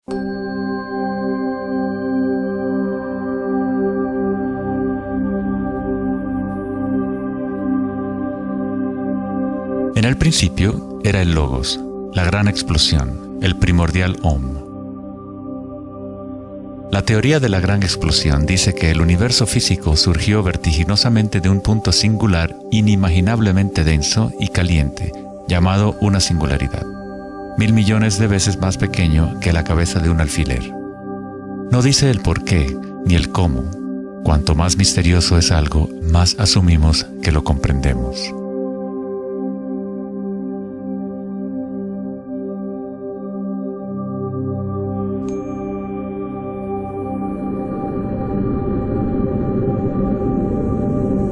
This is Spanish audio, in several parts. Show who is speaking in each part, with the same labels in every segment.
Speaker 1: En el principio era el Logos, la gran explosión, el primordial Om. La teoría de la gran explosión dice que el universo físico surgió vertiginosamente de un punto singular inimaginablemente denso y caliente, llamado una singularidad, 1000 millones de veces más pequeño que la cabeza de un alfiler. No dice el por qué ni el cómo. Cuanto más misterioso es algo, más asumimos que lo comprendemos.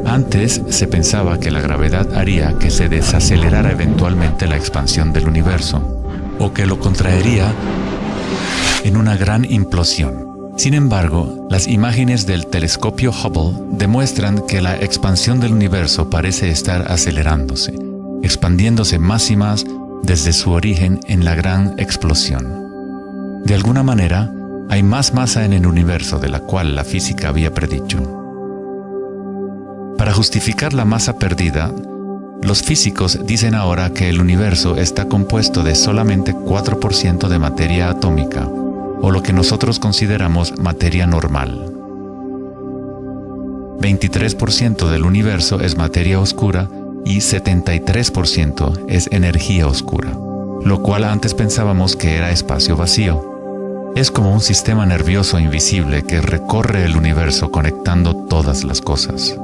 Speaker 1: Antes se pensaba que la gravedad haría que se desacelerara eventualmente la expansión del universo, o que lo contraería en una gran implosión. Sin embargo, las imágenes del telescopio Hubble demuestran que la expansión del universo parece estar acelerándose, expandiéndose más y más desde su origen en la gran explosión. De alguna manera, hay más masa en el universo de la cual la física había predicho. Para justificar la masa perdida, los físicos dicen ahora que el universo está compuesto de solamente 4% de materia atómica, o lo que nosotros consideramos materia normal. 23% del universo es materia oscura y 73% es energía oscura, lo cual antes pensábamos que era espacio vacío. Es como un sistema nervioso invisible que recorre el universo conectando todas las cosas.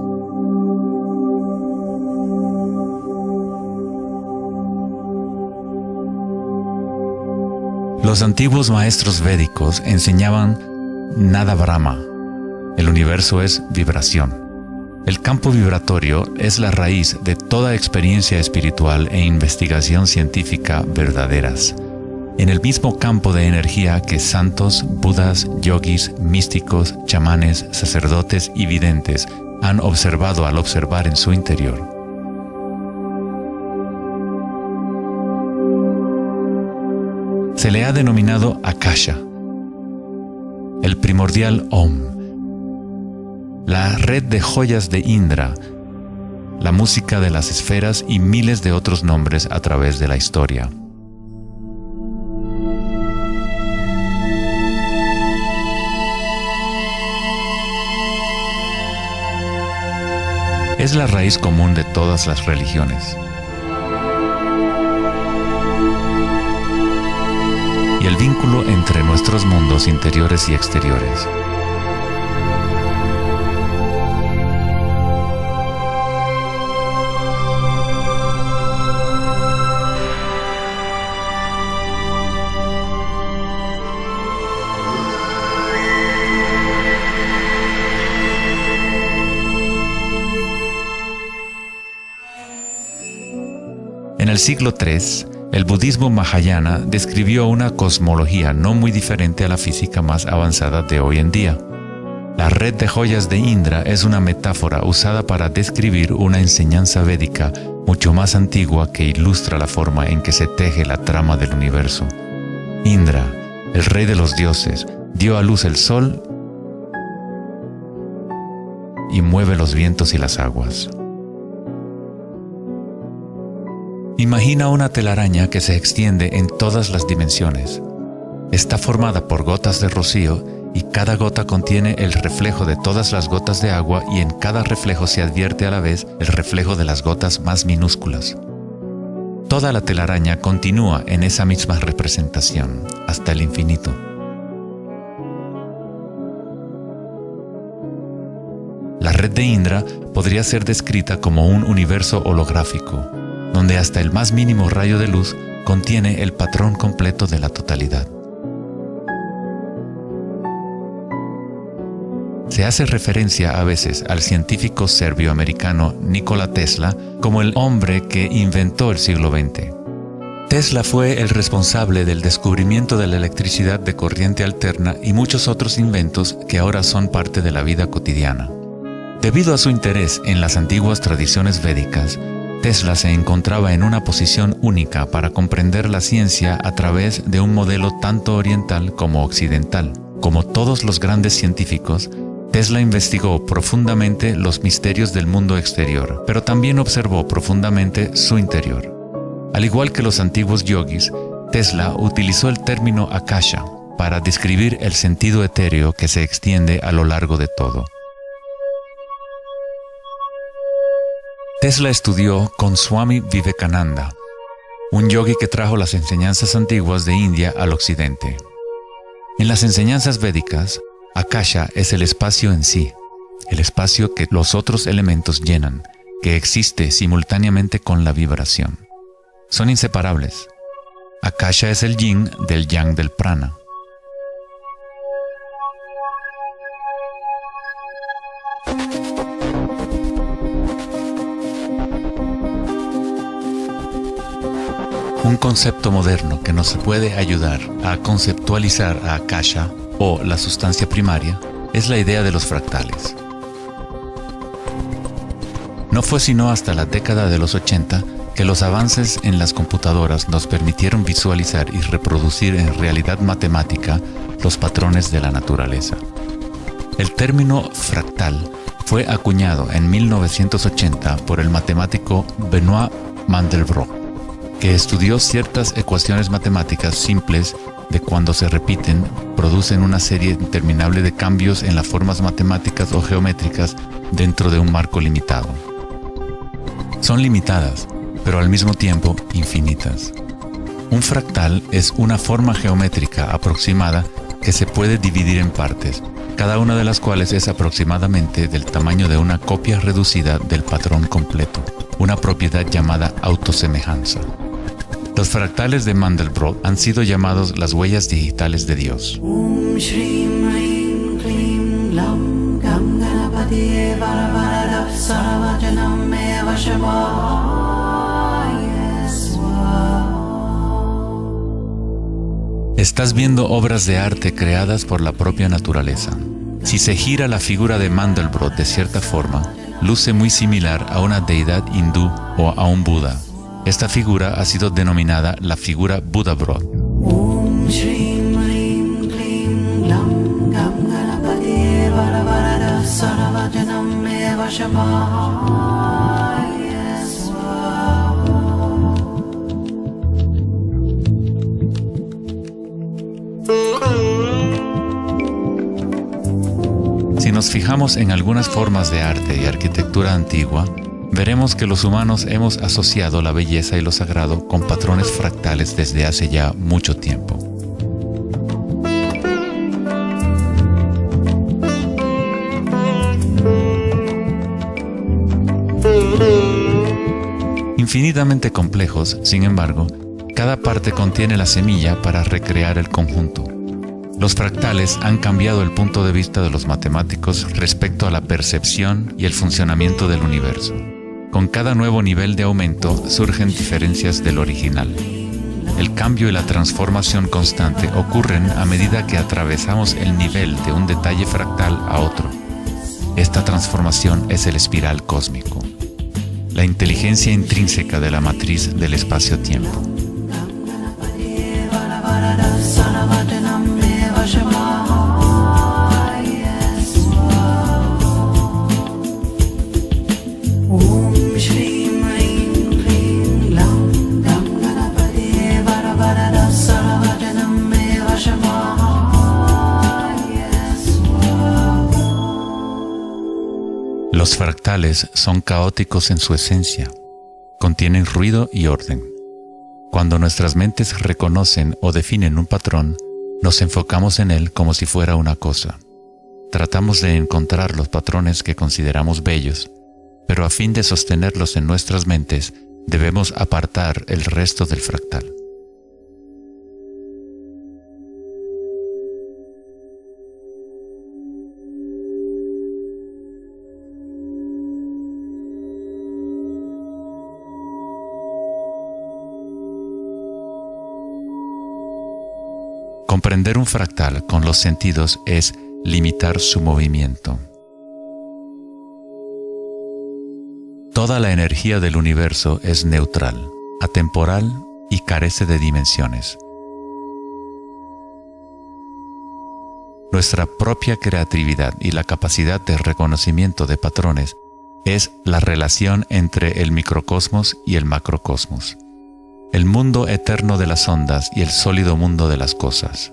Speaker 1: Los antiguos maestros védicos enseñaban Nada Brahma. El universo es vibración. El campo vibratorio es la raíz de toda experiencia espiritual e investigación científica verdaderas. En el mismo campo de energía que santos, budas, yogis, místicos, chamanes, sacerdotes y videntes han observado al observar en su interior. Se le ha denominado Akasha, el primordial Om, la red de joyas de Indra, la música de las esferas y miles de otros nombres a través de la historia. Es la raíz común de todas las religiones. Y el vínculo entre nuestros mundos interiores y exteriores. En el siglo III, el budismo Mahayana describió una cosmología no muy diferente a la física más avanzada de hoy en día. La red de joyas de Indra es una metáfora usada para describir una enseñanza védica mucho más antigua que ilustra la forma en que se teje la trama del universo. Indra, el rey de los dioses, dio a luz el sol y mueve los vientos y las aguas. Imagina una telaraña que se extiende en todas las dimensiones. Está formada por gotas de rocío y cada gota contiene el reflejo de todas las gotas de agua y en cada reflejo se advierte a la vez el reflejo de las gotas más minúsculas. Toda la telaraña continúa en esa misma representación hasta el infinito. La red de Indra podría ser descrita como un universo holográfico, donde hasta el más mínimo rayo de luz contiene el patrón completo de la totalidad. Se hace referencia a veces al científico serbio-americano Nikola Tesla como el hombre que inventó el siglo XX. Tesla fue el responsable del descubrimiento de la electricidad de corriente alterna y muchos otros inventos que ahora son parte de la vida cotidiana. Debido a su interés en las antiguas tradiciones védicas, Tesla se encontraba en una posición única para comprender la ciencia a través de un modelo tanto oriental como occidental. Como todos los grandes científicos, Tesla investigó profundamente los misterios del mundo exterior, pero también observó profundamente su interior. Al igual que los antiguos yogis, Tesla utilizó el término akasha para describir el sentido etéreo que se extiende a lo largo de todo. Tesla estudió con Swami Vivekananda, un yogi que trajo las enseñanzas antiguas de India al occidente. En las enseñanzas védicas, akasha es el espacio en sí, el espacio que los otros elementos llenan, que existe simultáneamente con la vibración. Son inseparables. Akasha es el yin del yang del prana. Un concepto moderno que nos puede ayudar a conceptualizar a Akasha, o la sustancia primaria, es la idea de los fractales. No fue sino hasta la década de los 80 que los avances en las computadoras nos permitieron visualizar y reproducir en realidad matemática los patrones de la naturaleza. El término fractal fue acuñado en 1980 por el matemático Benoit Mandelbrot, que estudió ciertas ecuaciones matemáticas simples de cuando se repiten, producen una serie interminable de cambios en las formas matemáticas o geométricas dentro de un marco limitado. Son limitadas, pero al mismo tiempo infinitas. Un fractal es una forma geométrica aproximada que se puede dividir en partes, cada una de las cuales es aproximadamente del tamaño de una copia reducida del patrón completo, una propiedad llamada autosemejanza. Los fractales de Mandelbrot han sido llamados las huellas digitales de Dios. Estás viendo obras de arte creadas por la propia naturaleza. Si se gira la figura de Mandelbrot de cierta forma, luce muy similar a una deidad hindú o a un Buda. Esta figura ha sido denominada la figura Buddha-Brot. Si nos fijamos en algunas formas de arte y arquitectura antigua, veremos que los humanos hemos asociado la belleza y lo sagrado con patrones fractales desde hace ya mucho tiempo. Infinitamente complejos, sin embargo, cada parte contiene la semilla para recrear el conjunto. Los fractales han cambiado el punto de vista de los matemáticos respecto a la percepción y el funcionamiento del universo. Con cada nuevo nivel de aumento surgen diferencias del original. El cambio y la transformación constante ocurren a medida que atravesamos el nivel de un detalle fractal a otro. Esta transformación es el espiral cósmico, la inteligencia intrínseca de la matriz del espacio-tiempo. Los fractales son caóticos en su esencia, contienen ruido y orden. Cuando nuestras mentes reconocen o definen un patrón, nos enfocamos en él como si fuera una cosa. Tratamos de encontrar los patrones que consideramos bellos, pero a fin de sostenerlos en nuestras mentes, debemos apartar el resto del fractal. Comprender un fractal con los sentidos es limitar su movimiento. Toda la energía del universo es neutral, atemporal y carece de dimensiones. Nuestra propia creatividad y la capacidad de reconocimiento de patrones es la relación entre el microcosmos y el macrocosmos, el mundo eterno de las ondas y el sólido mundo de las cosas.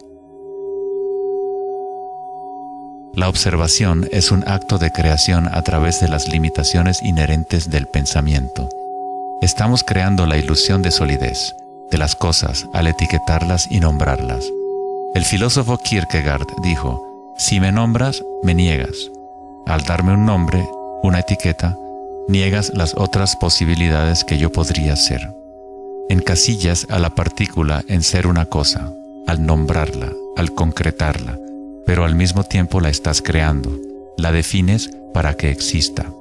Speaker 1: La observación es un acto de creación a través de las limitaciones inherentes del pensamiento. Estamos creando la ilusión de solidez de las cosas al etiquetarlas y nombrarlas. El filósofo Kierkegaard dijo: si me nombras, me niegas. Al darme un nombre, una etiqueta, niegas las otras posibilidades que yo podría ser. Encasillas a la partícula en ser una cosa, al nombrarla, al concretarla, pero al mismo tiempo la estás creando, la defines para que exista.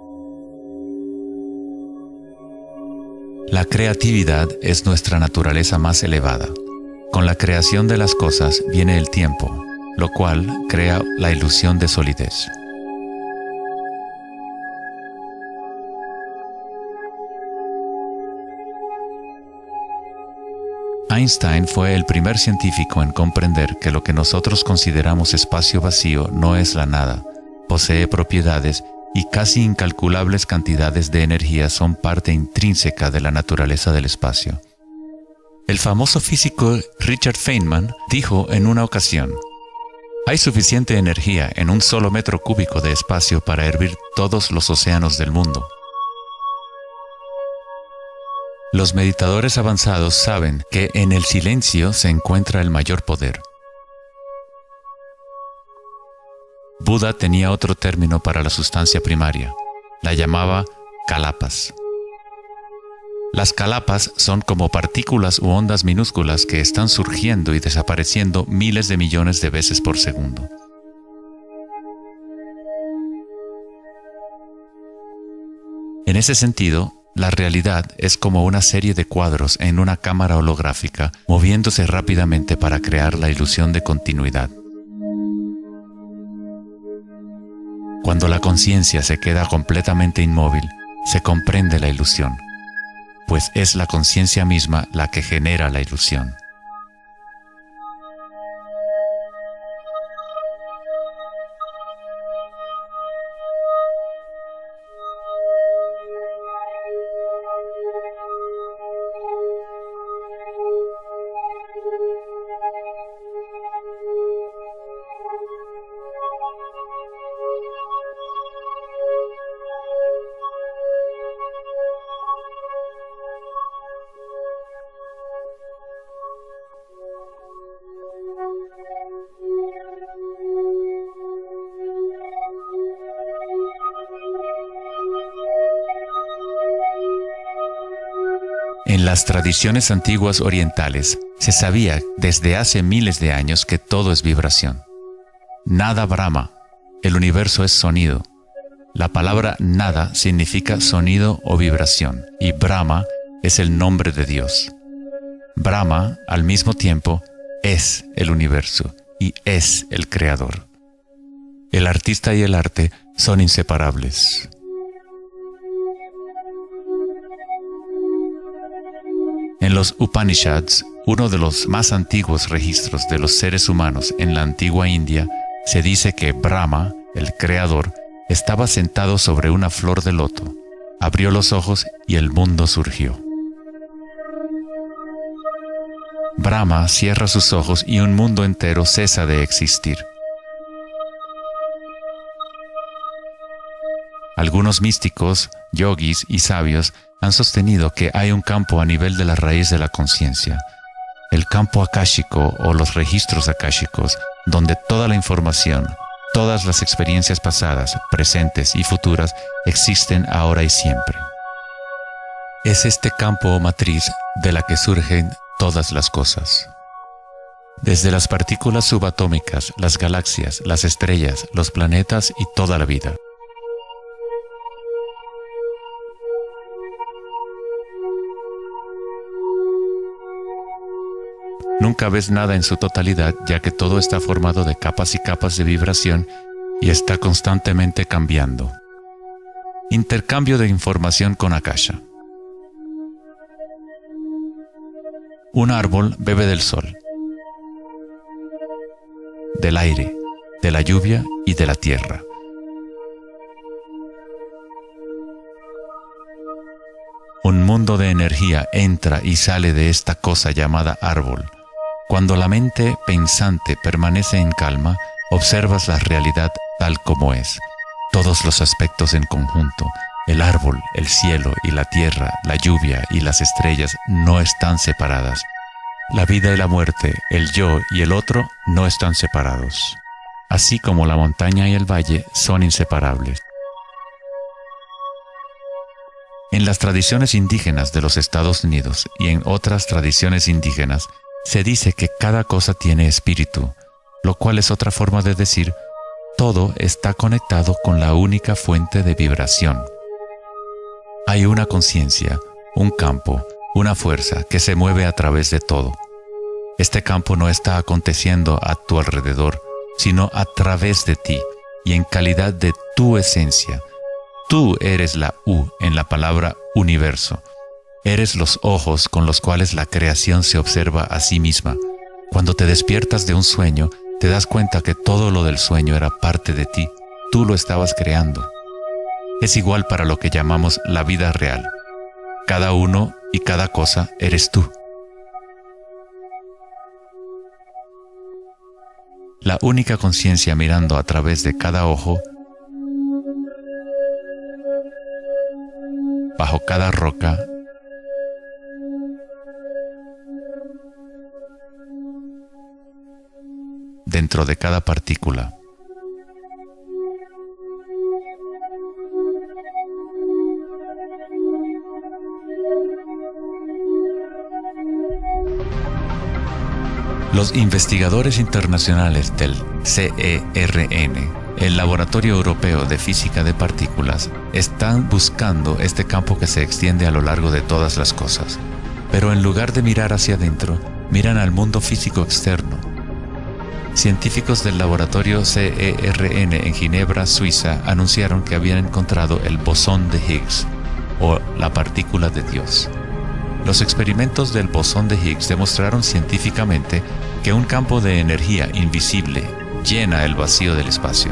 Speaker 1: La creatividad es nuestra naturaleza más elevada. Con la creación de las cosas viene el tiempo, lo cual crea la ilusión de solidez. Einstein fue el primer científico en comprender que lo que nosotros consideramos espacio vacío no es la nada, posee propiedades y casi incalculables cantidades de energía son parte intrínseca de la naturaleza del espacio. El famoso físico Richard Feynman dijo en una ocasión: hay suficiente energía en un solo metro cúbico de espacio para hervir todos los océanos del mundo. Los meditadores avanzados saben que en el silencio se encuentra el mayor poder. Buda tenía otro término para la sustancia primaria. La llamaba kalapas. Las kalapas son como partículas u ondas minúsculas que están surgiendo y desapareciendo miles de millones de veces por segundo. En ese sentido, la realidad es como una serie de cuadros en una cámara holográfica moviéndose rápidamente para crear la ilusión de continuidad. Cuando la conciencia se queda completamente inmóvil, se comprende la ilusión, pues es la conciencia misma la que genera la ilusión. En las tradiciones antiguas orientales se sabía desde hace miles de años que todo es vibración. Nada brama, el universo es sonido. La palabra nada significa sonido o vibración y Brahma es el nombre de Dios. Brahma, al mismo tiempo, es el universo y es el creador. El artista y el arte son inseparables. En los Upanishads, uno de los más antiguos registros de los seres humanos en la antigua India, se dice que Brahma, el creador, estaba sentado sobre una flor de loto, abrió los ojos y el mundo surgió. Brahma cierra sus ojos y un mundo entero cesa de existir. Algunos místicos, yogis y sabios han sostenido que hay un campo a nivel de la raíz de la conciencia, el campo akáshico o los registros akáshicos, donde toda la información, todas las experiencias pasadas, presentes y futuras existen ahora y siempre. Es este campo o matriz de la que surgen todas las cosas. Desde las partículas subatómicas, las galaxias, las estrellas, los planetas y toda la vida. Nunca ves nada en su totalidad, ya que todo está formado de capas y capas de vibración y está constantemente cambiando. Intercambio de información con Akasha. Un árbol bebe del sol, del aire, de la lluvia y de la tierra. Un mundo de energía entra y sale de esta cosa llamada árbol. Cuando la mente pensante permanece en calma, observas la realidad tal como es. Todos los aspectos en conjunto, el árbol, el cielo y la tierra, la lluvia y las estrellas no están separadas. La vida y la muerte, el yo y el otro no están separados. Así como la montaña y el valle son inseparables. En las tradiciones indígenas de los Estados Unidos y en otras tradiciones indígenas, se dice que cada cosa tiene espíritu, lo cual es otra forma de decir, todo está conectado con la única fuente de vibración. Hay una conciencia, un campo, una fuerza que se mueve a través de todo. Este campo no está aconteciendo a tu alrededor, sino a través de ti y en calidad de tu esencia. Tú eres la U en la palabra universo. Eres los ojos con los cuales la creación se observa a sí misma. Cuando te despiertas de un sueño, te das cuenta que todo lo del sueño era parte de ti. Tú lo estabas creando. Es igual para lo que llamamos la vida real. Cada uno y cada cosa eres tú. La única conciencia mirando a través de cada ojo, bajo cada roca, dentro de cada partícula. Los investigadores internacionales del CERN, el Laboratorio Europeo de Física de Partículas, están buscando este campo que se extiende a lo largo de todas las cosas. Pero en lugar de mirar hacia adentro, miran al mundo físico externo. Científicos del laboratorio CERN en Ginebra, Suiza, anunciaron que habían encontrado el bosón de Higgs, o la partícula de Dios. Los experimentos del bosón de Higgs demostraron científicamente que un campo de energía invisible llena el vacío del espacio.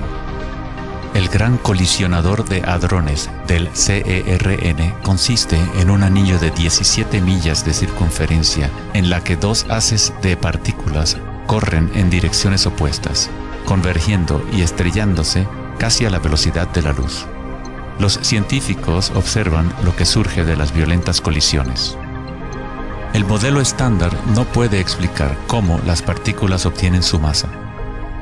Speaker 1: El gran colisionador de hadrones del CERN consiste en un anillo de 17 millas de circunferencia en la que dos haces de partículas corren en direcciones opuestas, convergiendo y estrellándose casi a la velocidad de la luz. Los científicos observan lo que surge de las violentas colisiones. El modelo estándar no puede explicar cómo las partículas obtienen su masa.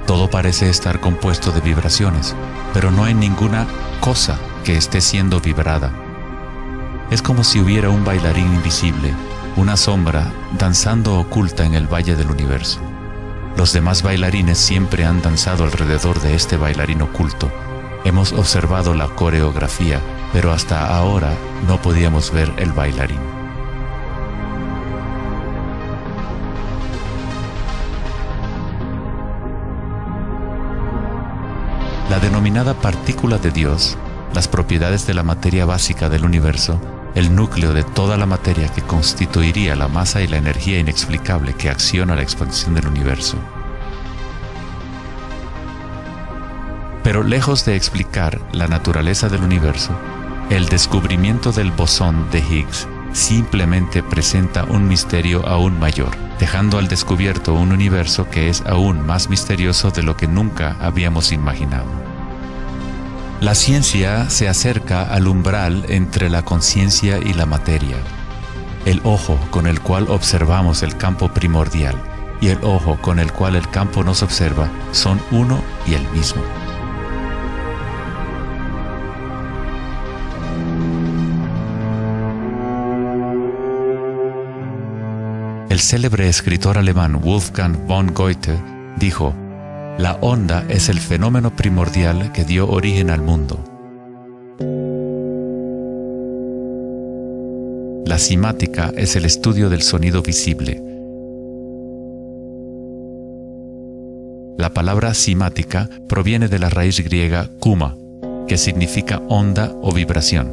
Speaker 1: Todo parece estar compuesto de vibraciones, pero no hay ninguna cosa que esté siendo vibrada. Es como si hubiera un bailarín invisible, una sombra, danzando oculta en el valle del universo. Los demás bailarines siempre han danzado alrededor de este bailarín oculto. Hemos observado la coreografía, pero hasta ahora no podíamos ver el bailarín. La denominada partícula de Dios, las propiedades de la materia básica del universo, el núcleo de toda la materia que constituiría la masa y la energía inexplicable que acciona la expansión del universo. Pero lejos de explicar la naturaleza del universo, el descubrimiento del bosón de Higgs simplemente presenta un misterio aún mayor, dejando al descubierto un universo que es aún más misterioso de lo que nunca habíamos imaginado. La ciencia se acerca al umbral entre la conciencia y la materia. El ojo con el cual observamos el campo primordial y el ojo con el cual el campo nos observa son uno y el mismo. El célebre escritor alemán Wolfgang von Goethe dijo: "La onda es el fenómeno primordial que dio origen al mundo". La cimática es el estudio del sonido visible. La palabra cimática proviene de la raíz griega kuma, que significa onda o vibración.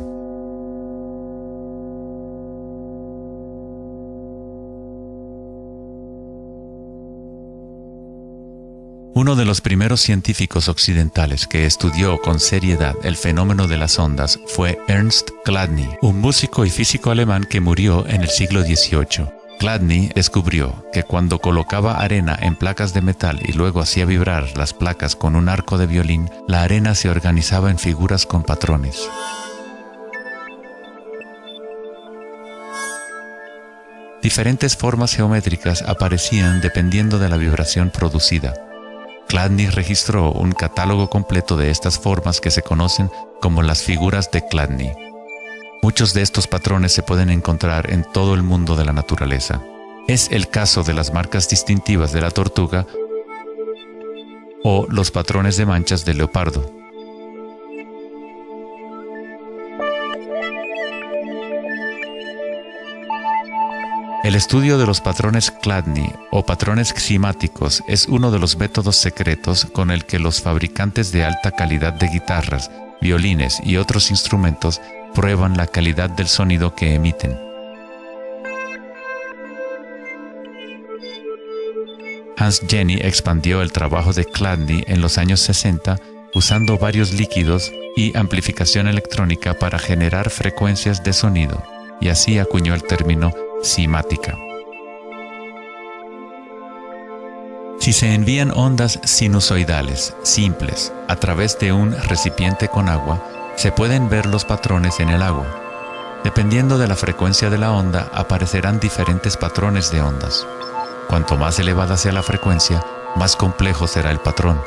Speaker 1: Uno de los primeros científicos occidentales que estudió con seriedad el fenómeno de las ondas fue Ernst Chladni, un músico y físico alemán que murió en el siglo XVIII. Chladni descubrió que cuando colocaba arena en placas de metal y luego hacía vibrar las placas con un arco de violín, la arena se organizaba en figuras con patrones. Diferentes formas geométricas aparecían dependiendo de la vibración producida. Chladni registró un catálogo completo de estas formas que se conocen como las figuras de Chladni. Muchos de estos patrones se pueden encontrar en todo el mundo de la naturaleza. Es el caso de las marcas distintivas de la tortuga o los patrones de manchas del leopardo. El estudio de los patrones Chladni o patrones ximáticos es uno de los métodos secretos con el que los fabricantes de alta calidad de guitarras, violines y otros instrumentos prueban la calidad del sonido que emiten. Hans Jenny expandió el trabajo de Chladni en los años 60 usando varios líquidos y amplificación electrónica para generar frecuencias de sonido, y así acuñó el término cimática. Si se envían ondas sinusoidales simples a través de un recipiente con agua, se pueden ver los patrones en el agua. Dependiendo de la frecuencia de la onda, aparecerán diferentes patrones de ondas. Cuanto más elevada sea la frecuencia, más complejo será el patrón.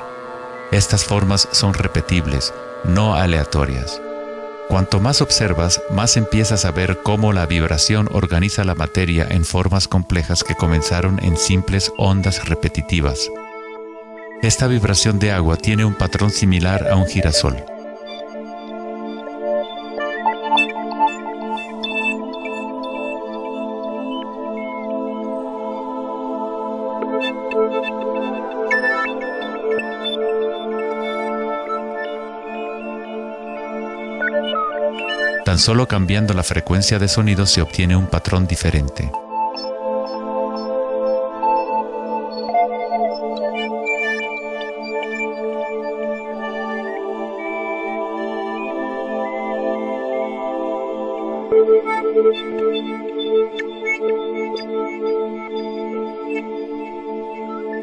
Speaker 1: Estas formas son repetibles, no aleatorias. Cuanto más observas, más empiezas a ver cómo la vibración organiza la materia en formas complejas que comenzaron en simples ondas repetitivas. Esta vibración de agua tiene un patrón similar a un girasol. Tan solo cambiando la frecuencia de sonido se obtiene un patrón diferente.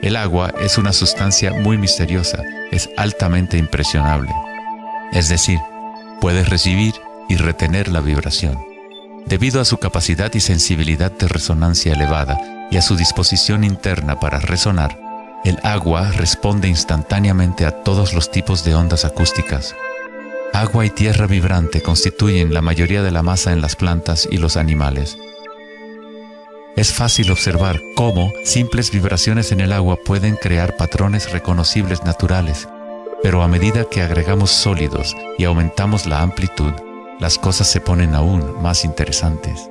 Speaker 1: El agua es una sustancia muy misteriosa, es altamente impresionable. Es decir, puede recibir y retener la vibración. Debido a su capacidad y sensibilidad de resonancia elevada y a su disposición interna para resonar, el agua responde instantáneamente a todos los tipos de ondas acústicas. Agua y tierra vibrante constituyen la mayoría de la masa en las plantas y los animales. Es fácil observar cómo simples vibraciones en el agua pueden crear patrones reconocibles naturales, pero a medida que agregamos sólidos y aumentamos la amplitud, las cosas se ponen aún más interesantes.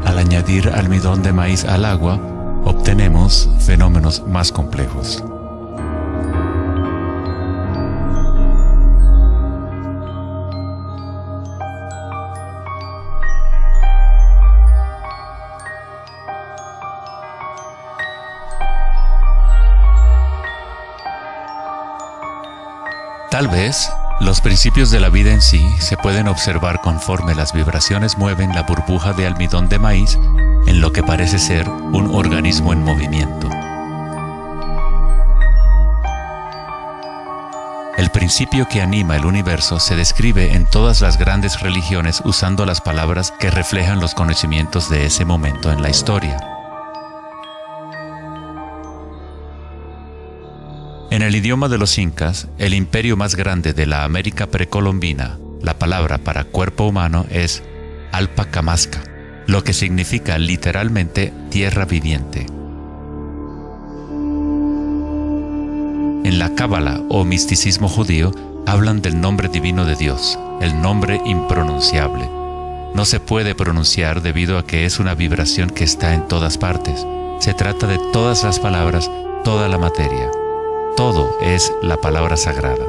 Speaker 1: Al añadir almidón de maíz al agua, obtenemos fenómenos más complejos. Tal vez, los principios de la vida en sí se pueden observar conforme las vibraciones mueven la burbuja de almidón de maíz en lo que parece ser un organismo en movimiento. El principio que anima el universo se describe en todas las grandes religiones usando las palabras que reflejan los conocimientos de ese momento en la historia. En el idioma de los incas, el imperio más grande de la América precolombina, la palabra para cuerpo humano es Alpacamasca, lo que significa literalmente tierra viviente. En la Cábala o misticismo judío hablan del nombre divino de Dios, el nombre impronunciable. No se puede pronunciar debido a que es una vibración que está en todas partes. Se trata de todas las palabras, toda la materia. todo es la palabra sagrada.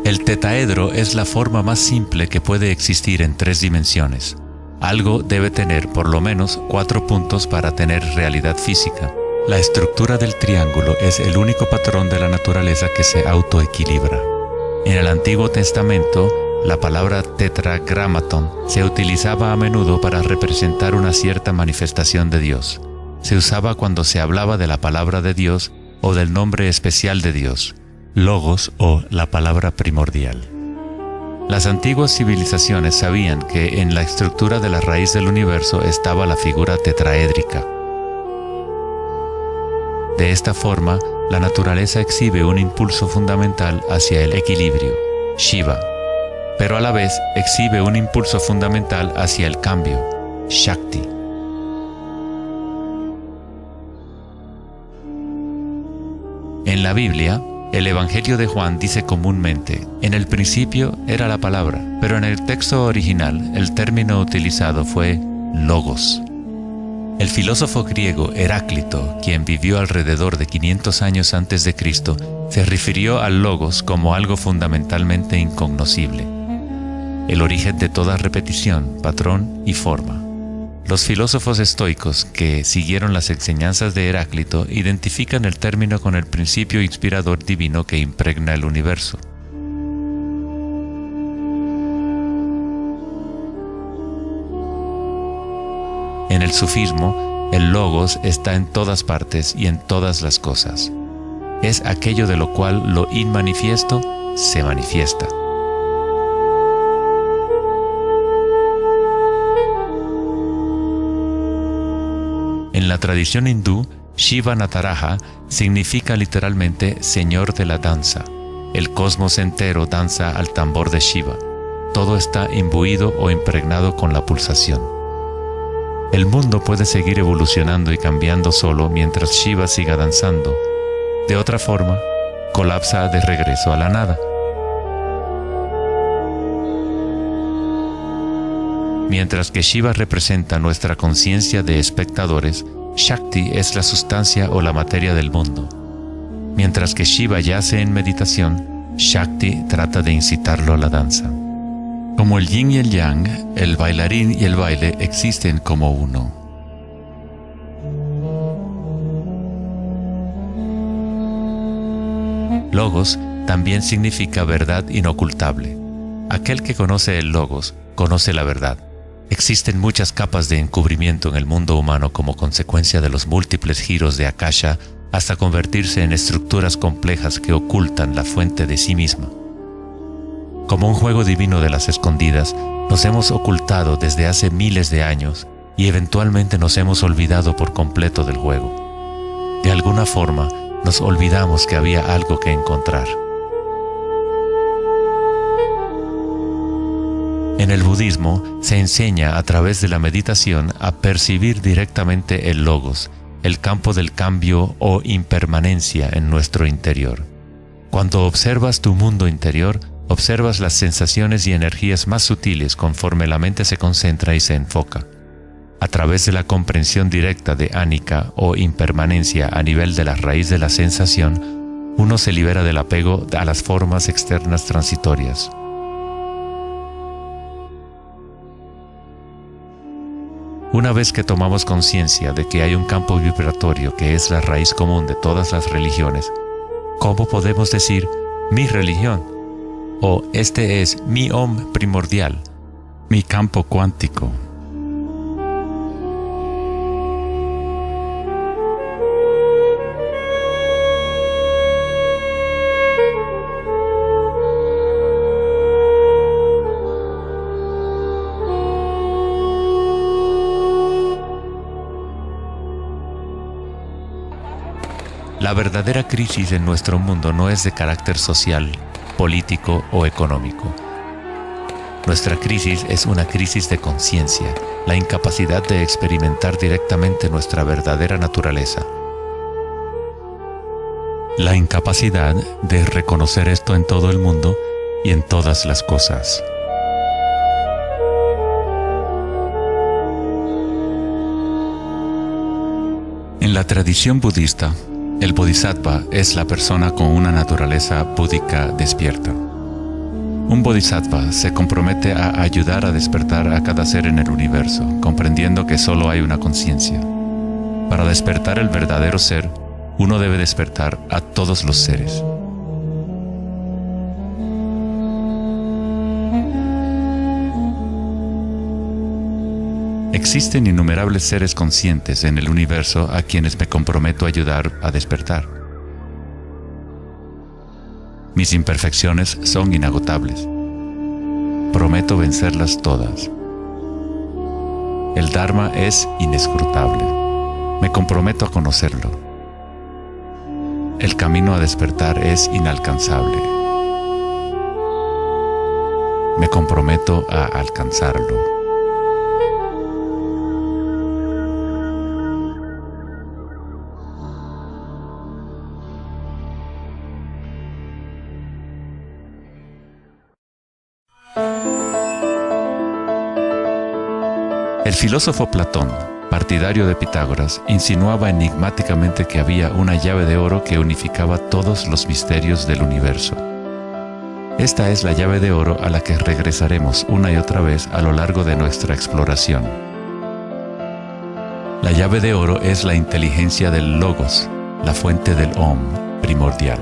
Speaker 1: El tetaedro es la forma más simple que puede existir en 3 dimensiones. Algo debe tener por lo menos 4 puntos para tener realidad física. La estructura del triángulo es el único patrón de la naturaleza que se autoequilibra. En el Antiguo Testamento, la palabra tetragrámaton se utilizaba a menudo para representar una cierta manifestación de Dios. Se usaba cuando se hablaba de la palabra de Dios o del nombre especial de Dios, logos o la palabra primordial. Las antiguas civilizaciones sabían que en la estructura de la raíz del universo estaba la figura tetraédrica. De esta forma, la naturaleza exhibe un impulso fundamental hacia el equilibrio, Shiva, pero a la vez exhibe un impulso fundamental hacia el cambio, Shakti. En la Biblia, el Evangelio de Juan dice comúnmente, en el principio era la palabra, pero en el texto original el término utilizado fue logos. El filósofo griego Heráclito, quien vivió alrededor de 500 años antes de Cristo, se refirió al logos como algo fundamentalmente incognoscible, el origen de toda repetición, patrón y forma. Los filósofos estoicos que siguieron las enseñanzas de Heráclito identifican el término con el principio inspirador divino que impregna el universo. En el sufismo, el logos está en todas partes y en todas las cosas. Es aquello de lo cual lo inmanifiesto se manifiesta. En la tradición hindú, Shiva Nataraja significa literalmente Señor de la danza. El cosmos entero danza al tambor de Shiva. Todo está imbuido o impregnado con la pulsación. El mundo puede seguir evolucionando y cambiando solo mientras Shiva siga danzando. De otra forma, colapsa de regreso a la nada. Mientras que Shiva representa nuestra conciencia de espectadores, Shakti es la sustancia o la materia del mundo. Mientras que Shiva yace en meditación, Shakti trata de incitarlo a la danza. Como el yin y el yang, el bailarín y el baile existen como uno. Logos también significa verdad inocultable. Aquel que conoce el logos, conoce la verdad. Existen muchas capas de encubrimiento en el mundo humano como consecuencia de los múltiples giros de Akasha hasta convertirse en estructuras complejas que ocultan la fuente de sí misma. Como un juego divino de las escondidas, nos hemos ocultado desde hace miles de años y eventualmente nos hemos olvidado por completo del juego. De alguna forma, nos olvidamos que había algo que encontrar. En el budismo se enseña a través de la meditación a percibir directamente el logos, el campo del cambio o impermanencia en nuestro interior. Cuando observas tu mundo interior, observas las sensaciones y energías más sutiles conforme la mente se concentra y se enfoca. A través de la comprensión directa de anicca o impermanencia a nivel de la raíz de la sensación, uno se libera del apego a las formas externas transitorias. Una vez que tomamos conciencia de que hay un campo vibratorio que es la raíz común de todas las religiones, ¿cómo podemos decir mi religión? O este es mi Om primordial, mi campo cuántico. La verdadera crisis en nuestro mundo no es de carácter social, político o económico. Nuestra crisis es una crisis de conciencia, la incapacidad de experimentar directamente nuestra verdadera naturaleza. La incapacidad de reconocer esto en todo el mundo y en todas las cosas. En la tradición budista, El bodhisattva es la persona con una naturaleza búdica despierta. Un bodhisattva se compromete a ayudar a despertar a cada ser en el universo, comprendiendo que solo hay una conciencia. Para despertar el verdadero ser, uno debe despertar a todos los seres. Existen innumerables seres conscientes en el universo a quienes me comprometo a ayudar a despertar. Mis imperfecciones son inagotables. Prometo vencerlas todas. El Dharma es inescrutable. Me comprometo a conocerlo. El camino a despertar es inalcanzable. Me comprometo a alcanzarlo. El filósofo Platón, partidario de Pitágoras, insinuaba enigmáticamente que había una llave de oro que unificaba todos los misterios del universo. Esta es la llave de oro a la que regresaremos una y otra vez a lo largo de nuestra exploración. La llave de oro es la inteligencia del Logos, la fuente del Om primordial.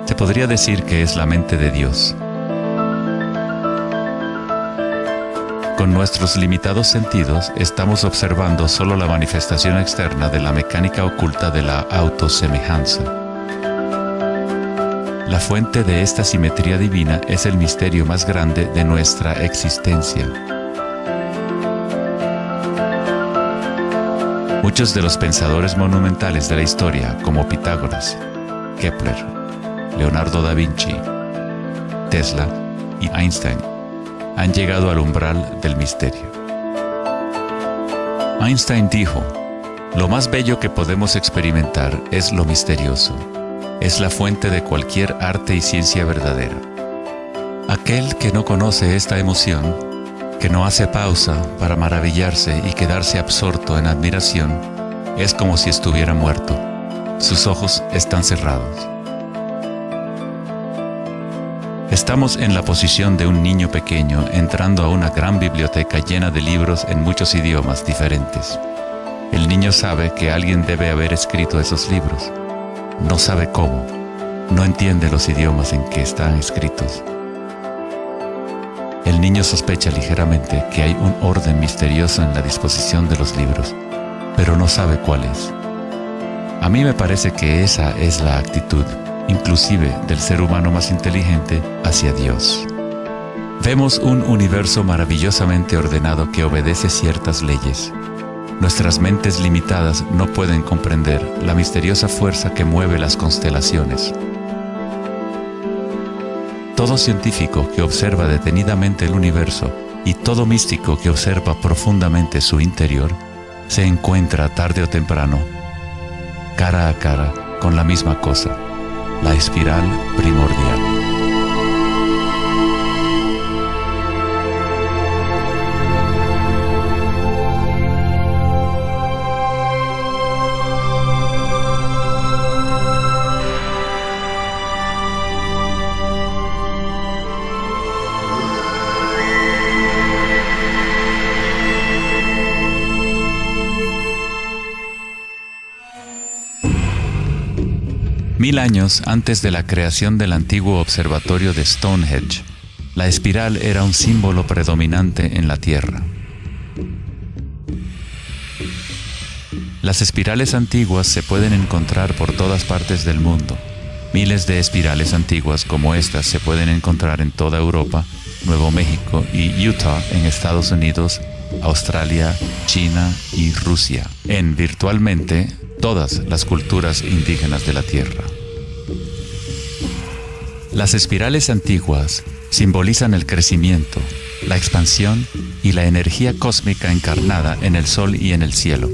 Speaker 1: Se podría decir que es la mente de Dios. Con nuestros limitados sentidos, estamos observando solo la manifestación externa de la mecánica oculta de la autosemejanza. La fuente de esta simetría divina es el misterio más grande de nuestra existencia. Muchos de los pensadores monumentales de la historia, como Pitágoras, Kepler, Leonardo da Vinci, Tesla y Einstein, han llegado al umbral del misterio. Einstein dijo: "Lo más bello que podemos experimentar es lo misterioso. Es la fuente de cualquier arte y ciencia verdadera. Aquel que no conoce esta emoción, que no hace pausa para maravillarse y quedarse absorto en admiración, es como si estuviera muerto. Sus ojos están cerrados". Estamos en la posición de un niño pequeño entrando a una gran biblioteca llena de libros en muchos idiomas diferentes. El niño sabe que alguien debe haber escrito esos libros. No sabe cómo. No entiende los idiomas en que están escritos. El niño sospecha ligeramente que hay un orden misterioso en la disposición de los libros, pero no sabe cuál es. A mí me parece que esa es la actitud, inclusive del ser humano más inteligente, hacia Dios. Vemos un universo maravillosamente ordenado que obedece ciertas leyes. Nuestras mentes limitadas no pueden comprender la misteriosa fuerza que mueve las constelaciones. Todo científico que observa detenidamente el universo y todo místico que observa profundamente su interior, se encuentra tarde o temprano, cara a cara, con la misma cosa: la espiral primordial. Mil años antes de la creación del antiguo observatorio de Stonehenge, la espiral era un símbolo predominante en la Tierra. Las espirales antiguas se pueden encontrar por todas partes del mundo. Miles de espirales antiguas como estas se pueden encontrar en toda Europa, Nuevo México y Utah en Estados Unidos, Australia, China y Rusia, en virtualmente todas las culturas indígenas de la Tierra. Las espirales antiguas simbolizan el crecimiento, la expansión y la energía cósmica encarnada en el Sol y en el cielo.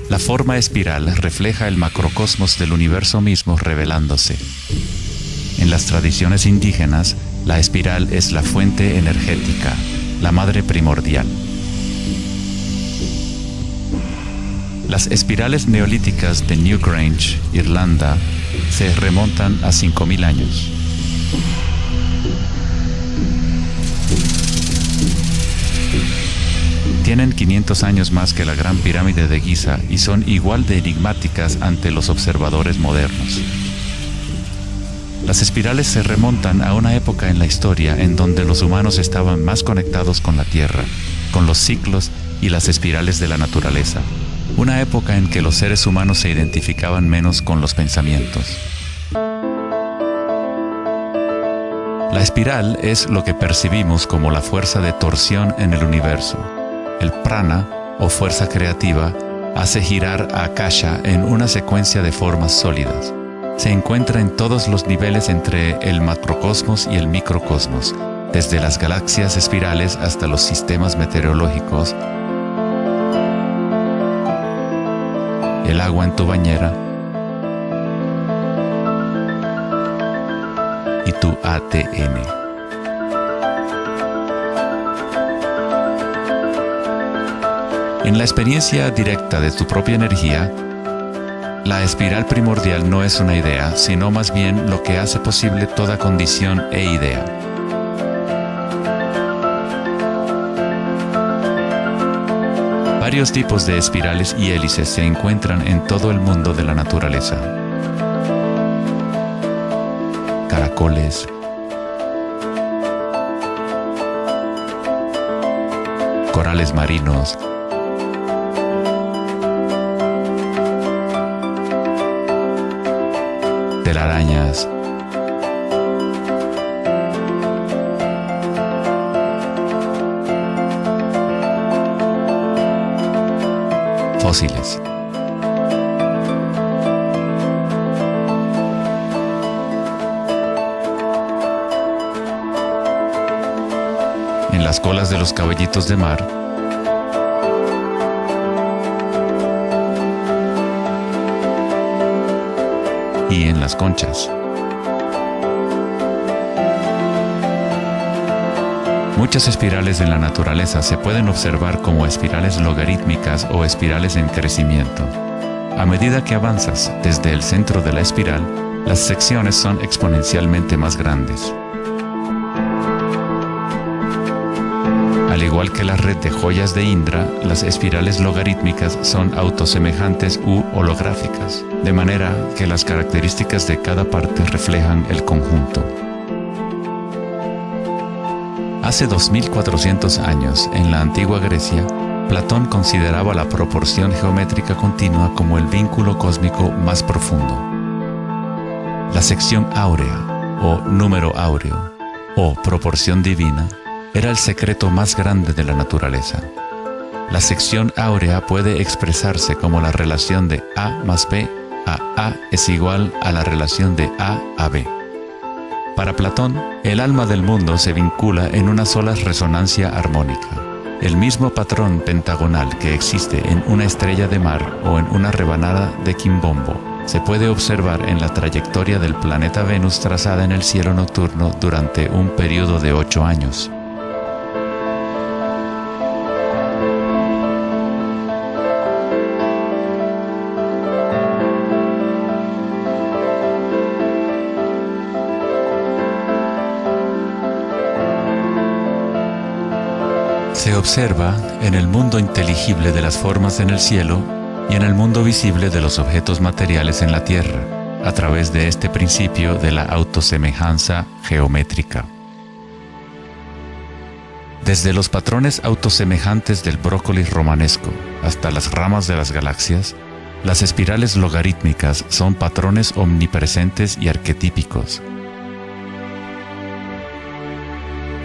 Speaker 1: La forma espiral refleja el macrocosmos del universo mismo revelándose. En las tradiciones indígenas, la espiral es la fuente energética, la madre primordial. Las espirales neolíticas de Newgrange, Irlanda, se remontan a 5000 años. Tienen 500 años más que la Gran Pirámide de Giza y son igual de enigmáticas ante los observadores modernos. Las espirales se remontan a una época en la historia en donde los humanos estaban más conectados con la Tierra, con los ciclos y las espirales de la naturaleza. Una época en que los seres humanos se identificaban menos con los pensamientos. La espiral es lo que percibimos como la fuerza de torsión en el universo. El prana, o fuerza creativa, hace girar a Akasha en una secuencia de formas sólidas. Se encuentra en todos los niveles entre el macrocosmos y el microcosmos, desde las galaxias espirales hasta los sistemas meteorológicos, el agua en tu bañera y tu ATM. En la experiencia directa de tu propia energía, la espiral primordial no es una idea, sino más bien lo que hace posible toda condición e idea. Varios tipos de espirales y hélices se encuentran en todo el mundo de la naturaleza. Caracoles, corales marinos, telarañas, fósiles. En las colas de los caballitos de mar, y en las conchas. Muchas espirales en la naturaleza se pueden observar como espirales logarítmicas o espirales en crecimiento. A medida que avanzas desde el centro de la espiral, las secciones son exponencialmente más grandes. Al igual que la red de joyas de Indra, las espirales logarítmicas son autosemejantes u holográficas, de manera que las características de cada parte reflejan el conjunto. Hace 2400 años, en la antigua Grecia, Platón consideraba la proporción geométrica continua como el vínculo cósmico más profundo. La sección áurea, o número áureo, o proporción divina, era el secreto más grande de la naturaleza. La sección áurea puede expresarse como la relación de A más B a A es igual a la relación de A a B. Para Platón, el alma del mundo se vincula en una sola resonancia armónica. El mismo patrón pentagonal que existe en una estrella de mar o en una rebanada de quimbombo se puede observar en la trayectoria del planeta Venus trazada en el cielo nocturno durante un periodo de 8 años. Se observa en el mundo inteligible de las formas en el cielo y en el mundo visible de los objetos materiales en la Tierra, a través de este principio de la autosemejanza geométrica. Desde los patrones autosemejantes del brócoli romanesco hasta las ramas de las galaxias, las espirales logarítmicas son patrones omnipresentes y arquetípicos.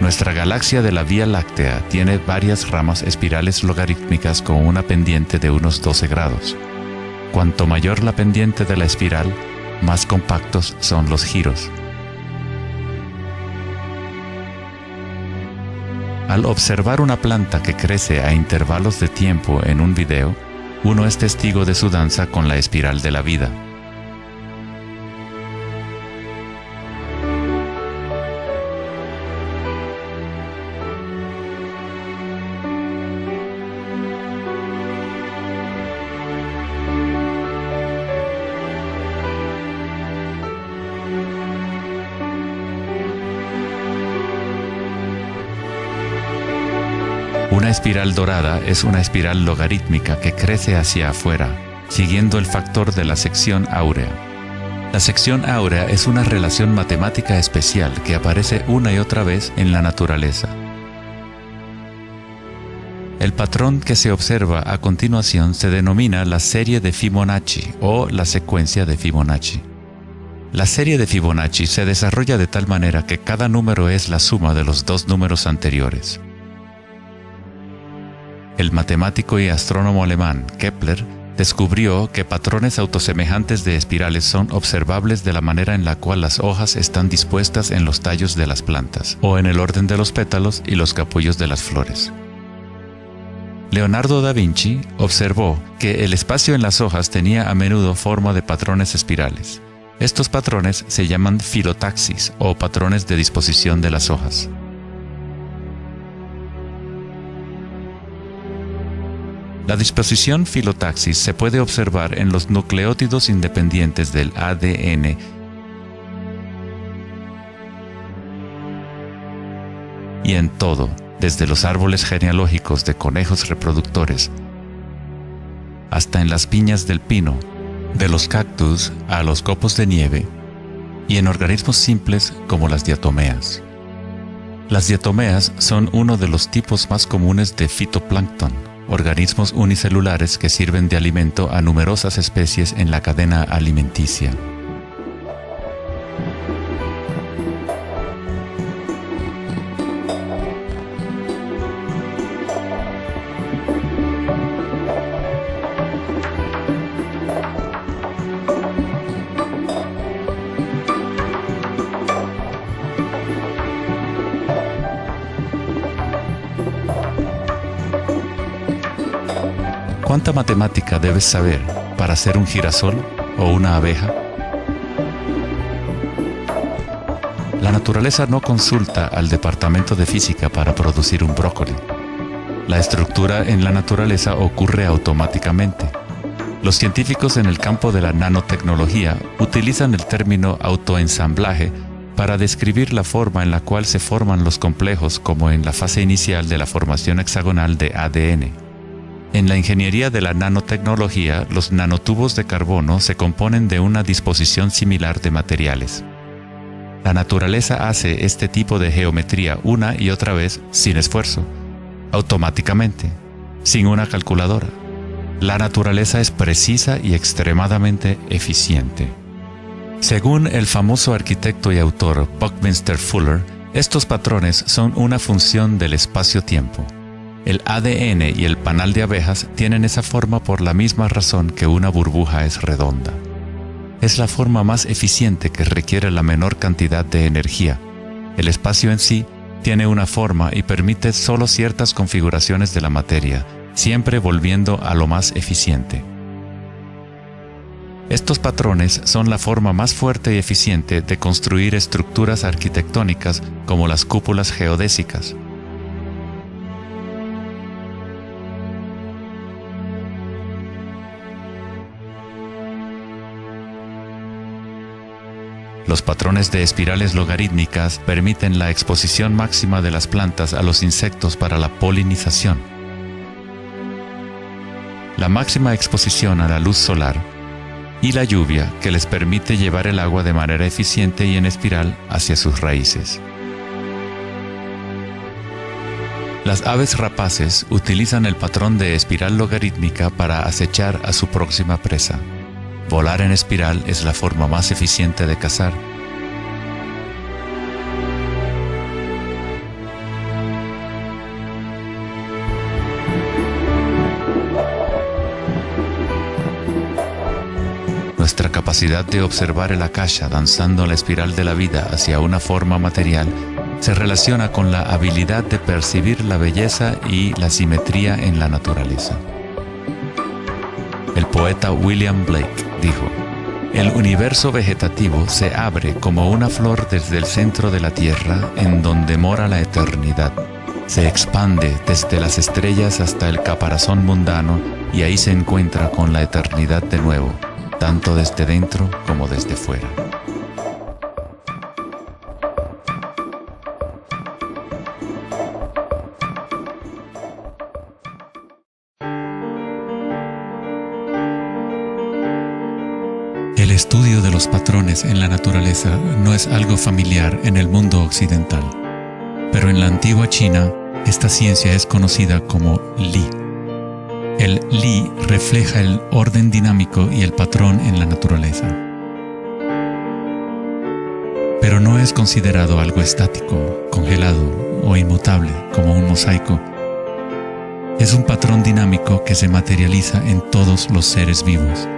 Speaker 1: Nuestra galaxia de la Vía Láctea tiene varias ramas espirales logarítmicas con una pendiente de unos 12 grados. Cuanto mayor la pendiente de la espiral, más compactos son los giros. Al observar una planta que crece a intervalos de tiempo en un video, uno es testigo de su danza con la espiral de la vida. Una espiral dorada es una espiral logarítmica que crece hacia afuera, siguiendo el factor de la sección áurea. La sección áurea es una relación matemática especial que aparece una y otra vez en la naturaleza. El patrón que se observa a continuación se denomina la serie de Fibonacci o la secuencia de Fibonacci. La serie de Fibonacci se desarrolla de tal manera que cada número es la suma de los dos números anteriores. El matemático y astrónomo alemán Kepler descubrió que patrones autosemejantes de espirales son observables de la manera en la cual las hojas están dispuestas en los tallos de las plantas, o en el orden de los pétalos y los capullos de las flores. Leonardo da Vinci observó que el espacio en las hojas tenía a menudo forma de patrones espirales. Estos patrones se llaman filotaxis o patrones de disposición de las hojas. La disposición filotaxis se puede observar en los nucleótidos independientes del ADN y en todo, desde los árboles genealógicos de conejos reproductores hasta en las piñas del pino, de los cactus a los copos de nieve, y en organismos simples como las diatomeas. Las diatomeas son uno de los tipos más comunes de fitoplancton, organismos unicelulares que sirven de alimento a numerosas especies en la cadena alimenticia. ¿Cuánta matemática debes saber para ser un girasol o una abeja? La naturaleza no consulta al departamento de física para producir un brócoli. La estructura en la naturaleza ocurre automáticamente. Los científicos en el campo de la nanotecnología utilizan el término autoensamblaje para describir la forma en la cual se forman los complejos como en la fase inicial de la formación hexagonal de ADN. En la ingeniería de la nanotecnología, los nanotubos de carbono se componen de una disposición similar de materiales. La naturaleza hace este tipo de geometría una y otra vez sin esfuerzo, automáticamente, sin una calculadora. La naturaleza es precisa y extremadamente eficiente. Según el famoso arquitecto y autor Buckminster Fuller, estos patrones son una función del espacio-tiempo. El ADN y el panal de abejas tienen esa forma por la misma razón que una burbuja es redonda. Es la forma más eficiente que requiere la menor cantidad de energía. El espacio en sí tiene una forma y permite solo ciertas configuraciones de la materia, siempre volviendo a lo más eficiente. Estos patrones son la forma más fuerte y eficiente de construir estructuras arquitectónicas como las cúpulas geodésicas. Los patrones de espirales logarítmicas permiten la exposición máxima de las plantas a los insectos para la polinización. La máxima exposición a la luz solar y la lluvia que les permite llevar el agua de manera eficiente y en espiral hacia sus raíces. Las aves rapaces utilizan el patrón de espiral logarítmica para acechar a su próxima presa. Volar en espiral es la forma más eficiente de cazar. Nuestra capacidad de observar el akasha danzando la espiral de la vida hacia una forma material se relaciona con la habilidad de percibir la belleza y la simetría en la naturaleza. El poeta William Blake dijo: "El universo vegetativo se abre como una flor desde el centro de la tierra en donde mora la eternidad. Se expande desde las estrellas hasta el caparazón mundano y ahí se encuentra con la eternidad de nuevo, tanto desde dentro como desde fuera". los patrones en la naturaleza no es algo familiar en el mundo occidental, pero en la antigua China, esta ciencia es conocida como Li. El Li refleja el orden dinámico y el patrón en la naturaleza. Pero no es considerado algo estático, congelado o inmutable como un mosaico. Es un patrón dinámico que se materializa en todos los seres vivos.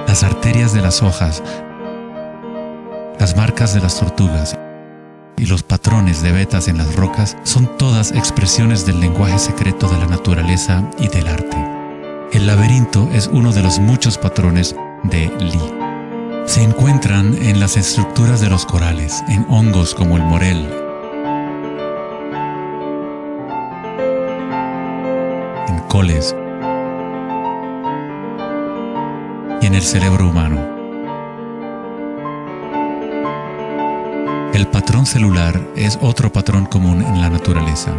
Speaker 1: Las arterias de las hojas, las marcas de las tortugas y los patrones de vetas en las rocas son todas expresiones del lenguaje secreto de la naturaleza y del arte. El laberinto es uno de los muchos patrones de Li. Se encuentran en las estructuras de los corales, en hongos como el morel, en coles y en el cerebro humano. El patrón celular es otro patrón común en la naturaleza.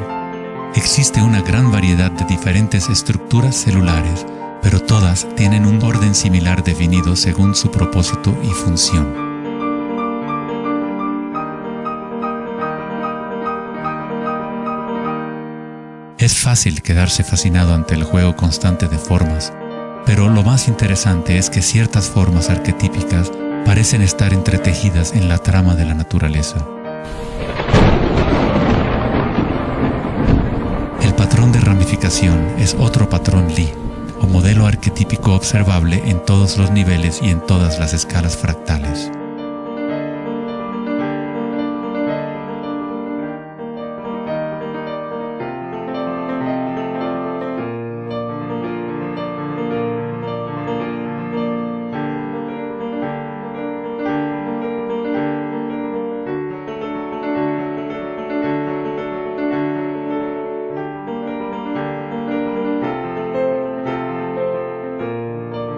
Speaker 1: Existe una gran variedad de diferentes estructuras celulares, pero todas tienen un orden similar definido según su propósito y función. Es fácil quedarse fascinado ante el juego constante de formas, pero lo más interesante es que ciertas formas arquetípicas parecen estar entretejidas en la trama de la naturaleza. El patrón de ramificación es otro patrón Li, o modelo arquetípico observable en todos los niveles y en todas las escalas fractales.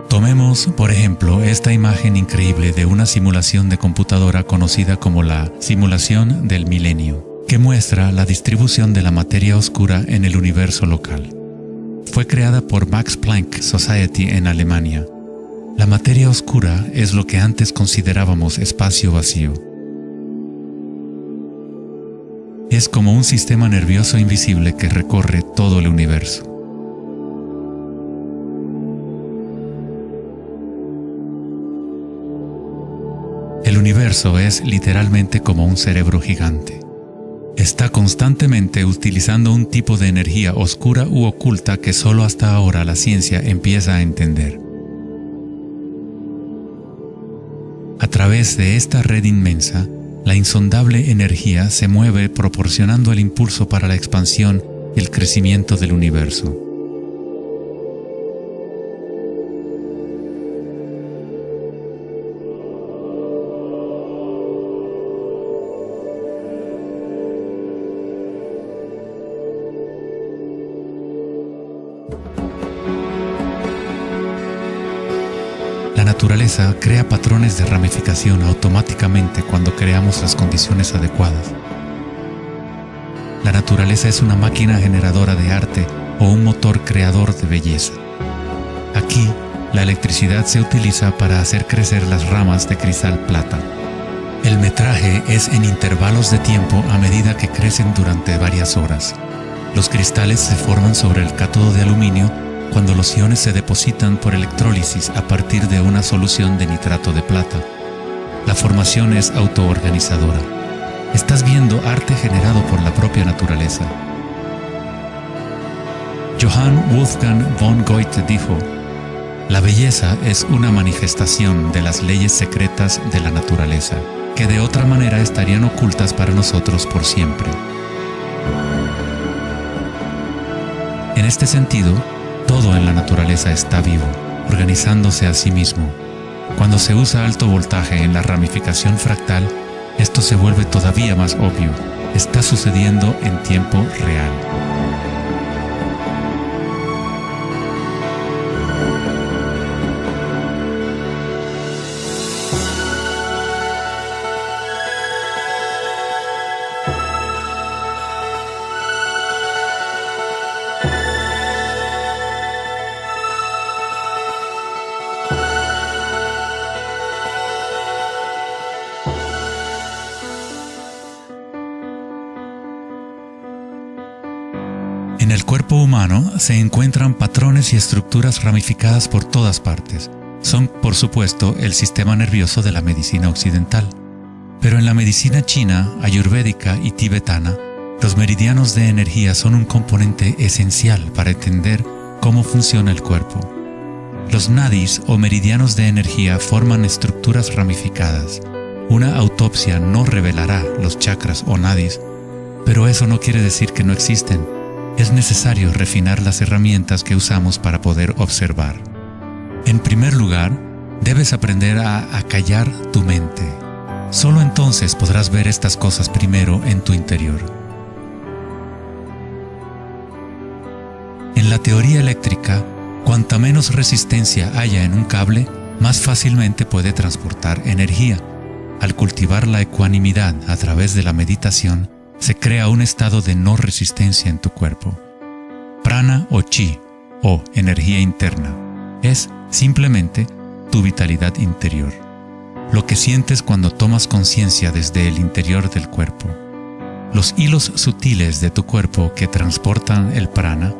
Speaker 1: Tomemos, por ejemplo, esta imagen increíble de una simulación de computadora conocida como la simulación del milenio, que muestra la distribución de la materia oscura en el universo local. Fue creada por Max Planck Society en Alemania. La materia oscura es lo que antes considerábamos espacio vacío. Es como un sistema nervioso invisible que recorre todo el universo. El universo es literalmente como un cerebro gigante. Está constantemente utilizando un tipo de energía oscura u oculta que solo hasta ahora la ciencia empieza a entender. A través de esta red inmensa, la insondable energía se mueve proporcionando el impulso para la expansión y el crecimiento del universo. La naturaleza crea patrones de ramificación automáticamente cuando creamos las condiciones adecuadas. La naturaleza es una máquina generadora de arte o un motor creador de belleza. Aquí, la electricidad se utiliza para hacer crecer las ramas de cristal plata. El metraje es en intervalos de tiempo a medida que crecen durante varias horas. Los cristales se forman sobre el cátodo de aluminio cuando los iones se depositan por electrólisis a partir de una solución de nitrato de plata. La formación es autoorganizadora. Estás viendo arte generado por la propia naturaleza. Johann Wolfgang von Goethe dijo: "La belleza es una manifestación de las leyes secretas de la naturaleza, que de otra manera estarían ocultas para nosotros por siempre". En este sentido, todo en la naturaleza está vivo, organizándose a sí mismo. Cuando se usa alto voltaje en la ramificación fractal, esto se vuelve todavía más obvio. Está sucediendo en tiempo real. En el cuerpo humano se encuentran patrones y estructuras ramificadas por todas partes. Son, por supuesto, el sistema nervioso de la medicina occidental. Pero en la medicina china, ayurvédica y tibetana, los meridianos de energía son un componente esencial para entender cómo funciona el cuerpo. Los nadis o meridianos de energía forman estructuras ramificadas. Una autopsia no revelará los chakras o nadis, pero eso no quiere decir que no existen. Es necesario refinar las herramientas que usamos para poder observar. En primer lugar, debes aprender a acallar tu mente. Solo entonces podrás ver estas cosas primero en tu interior. En la teoría eléctrica, cuanta menos resistencia haya en un cable, más fácilmente puede transportar energía. Al cultivar la ecuanimidad a través de la meditación, se crea un estado de no resistencia en tu cuerpo. Prana o chi, o energía interna, es simplemente tu vitalidad interior. Lo que sientes cuando tomas conciencia desde el interior del cuerpo. Los hilos sutiles de tu cuerpo que transportan el prana,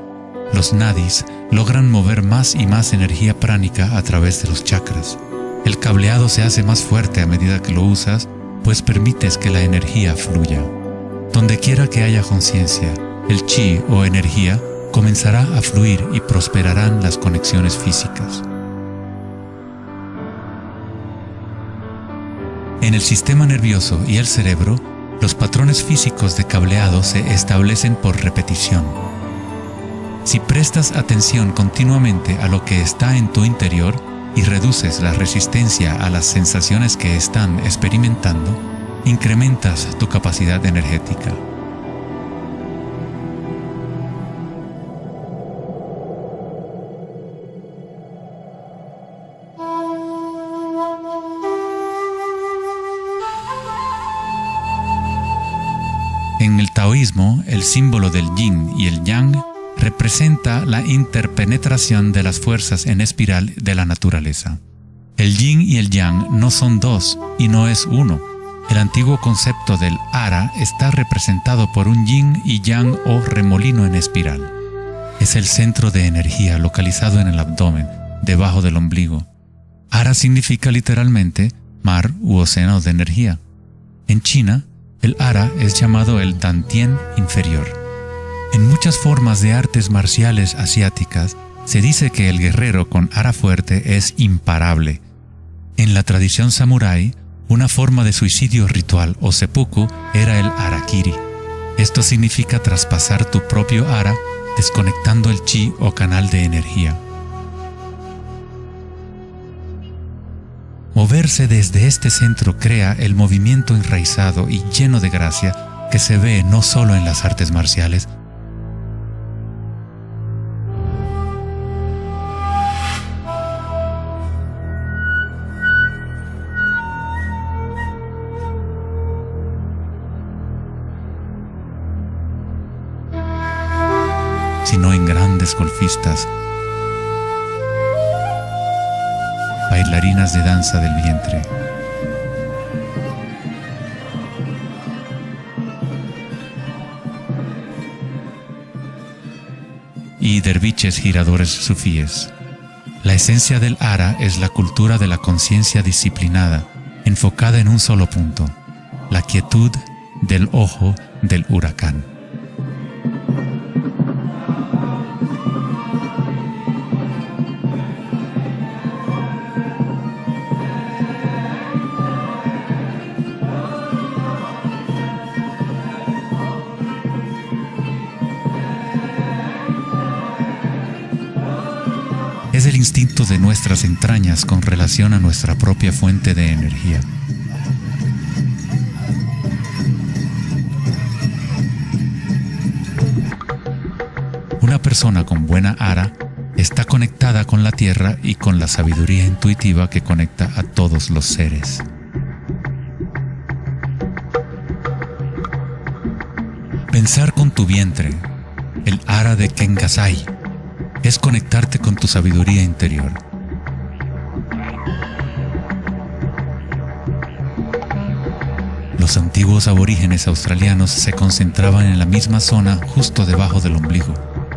Speaker 1: los nadis, logran mover más y más energía pránica a través de los chakras. El cableado se hace más fuerte a medida que lo usas, pues permites que la energía fluya. Donde quiera que haya conciencia, el chi o energía comenzará a fluir y prosperarán las conexiones físicas. En el sistema nervioso y el cerebro, los patrones físicos de cableado se establecen por repetición. Si prestas atención continuamente a lo que está en tu interior y reduces la resistencia a las sensaciones que están experimentando, incrementas tu capacidad energética. En el taoísmo, el símbolo del yin y el yang representa la interpenetración de las fuerzas en espiral de la naturaleza. El yin y el yang no son dos y no es uno. El antiguo concepto del ara está representado por un yin y yang o remolino en espiral. Es el centro de energía localizado en el abdomen, debajo del ombligo. Ara significa literalmente mar u océano de energía. En China, el ara es llamado el Dantien inferior. En muchas formas de artes marciales asiáticas, se dice que el guerrero con ara fuerte es imparable. En la tradición samurái, una forma de suicidio ritual o seppuku era el harakiri. Esto significa traspasar tu propio ara, desconectando el chi o canal de energía. Moverse desde este centro crea el movimiento enraizado y lleno de gracia que se ve no solo en las artes marciales, sino en grandes golfistas, bailarinas de danza del vientre, y derviches giradores sufíes. La esencia del ara es la cultura de la conciencia disciplinada, enfocada en un solo punto, la quietud del ojo del huracán. Es el instinto de nuestras entrañas con relación a nuestra propia fuente de energía. Una persona con buena ara está conectada con la tierra y con la sabiduría intuitiva que conecta a todos los seres. Pensar con tu vientre, el ara de Kengasai, es conectarte con tu sabiduría interior. Los antiguos aborígenes australianos se concentraban en la misma zona justo debajo del ombligo.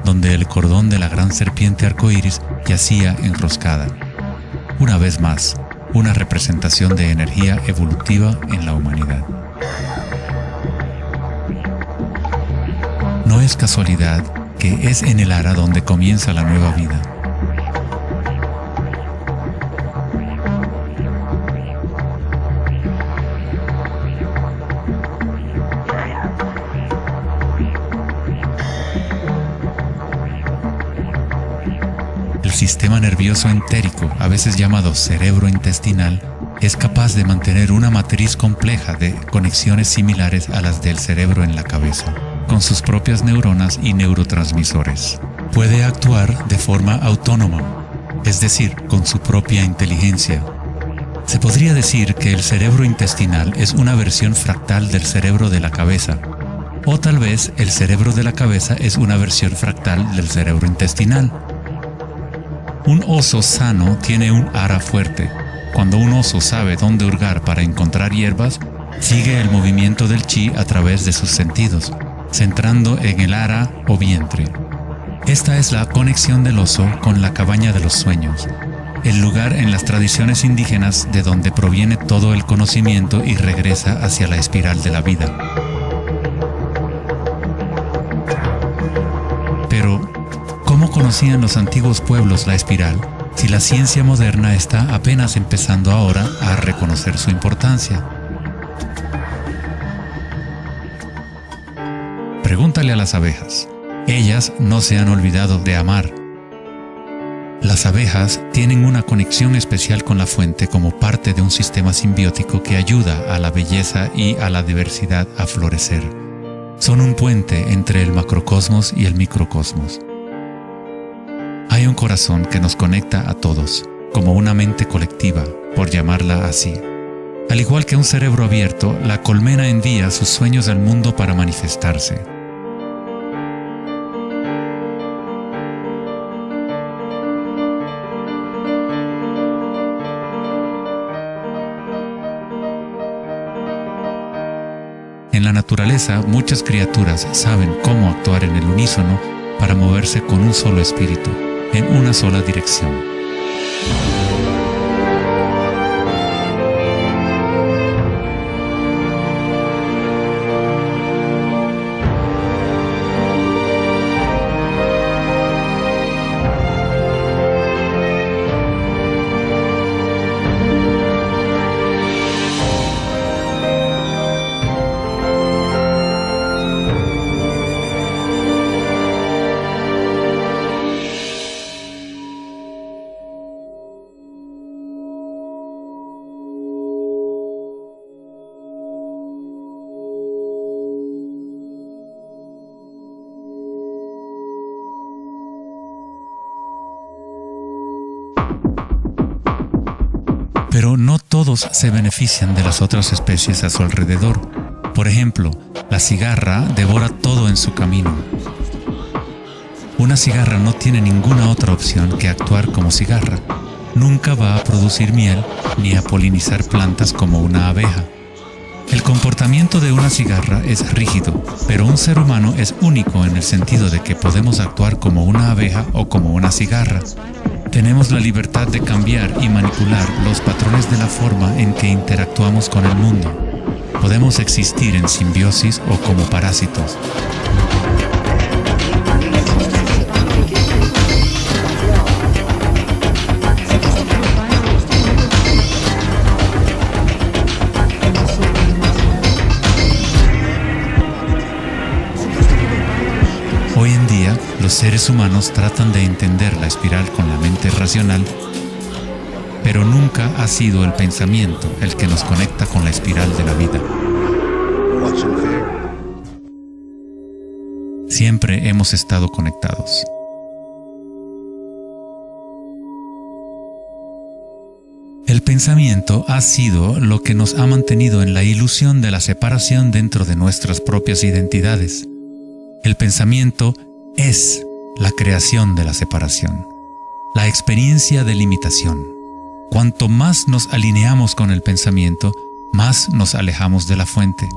Speaker 1: donde el cordón de la gran serpiente arcoíris yacía enroscada. Una vez más, una representación de energía evolutiva en la humanidad. No es casualidad que es en el Ara donde comienza la nueva vida. El sistema nervioso entérico, a veces llamado cerebro intestinal, es capaz de mantener una matriz compleja de conexiones similares a las del cerebro en la cabeza, con sus propias neuronas y neurotransmisores. Puede actuar de forma autónoma, es decir, con su propia inteligencia. Se podría decir que el cerebro intestinal es una versión fractal del cerebro de la cabeza, o tal vez el cerebro de la cabeza es una versión fractal del cerebro intestinal. Un oso sano tiene un ara fuerte. Cuando un oso sabe dónde hurgar para encontrar hierbas, sigue el movimiento del chi a través de sus sentidos, centrando en el ara o vientre. Esta es la conexión del oso con la cabaña de los sueños, el lugar en las tradiciones indígenas de donde proviene todo el conocimiento y regresa hacia la espiral de la vida. Pero, ¿cómo conocían los antiguos pueblos la espiral si la ciencia moderna está apenas empezando ahora a reconocer su importancia? Pregúntale a las abejas. Ellas no se han olvidado de amar. Las abejas tienen una conexión especial con la fuente como parte de un sistema simbiótico que ayuda a la belleza y a la diversidad a florecer. Son un puente entre el macrocosmos y el microcosmos. Hay un corazón que nos conecta a todos, como una mente colectiva, por llamarla así. Al igual que un cerebro abierto, la colmena envía sus sueños al mundo para manifestarse. En la naturaleza, muchas criaturas saben cómo actuar en el unísono para moverse con un solo espíritu, en una sola dirección. Pero no todos se benefician de las otras especies a su alrededor. Por ejemplo, la cigarra devora todo en su camino. Una cigarra no tiene ninguna otra opción que actuar como cigarra. Nunca va a producir miel ni a polinizar plantas como una abeja. El comportamiento de una cigarra es rígido, pero un ser humano es único en el sentido de que podemos actuar como una abeja o como una cigarra. Tenemos la libertad de cambiar y manipular los patrones de la forma en que interactuamos con el mundo. Podemos existir en simbiosis o como parásitos. Hoy en día, los seres humanos tratan de entender la espiral con la mente racional, pero nunca ha sido el pensamiento el que nos conecta con la espiral de la vida. Siempre hemos estado conectados. El pensamiento ha sido lo que nos ha mantenido en la ilusión de la separación dentro de nuestras propias identidades. El pensamiento es la creación de la separación, la experiencia de limitación. Cuanto más nos alineamos con el pensamiento, más nos alejamos de la fuente.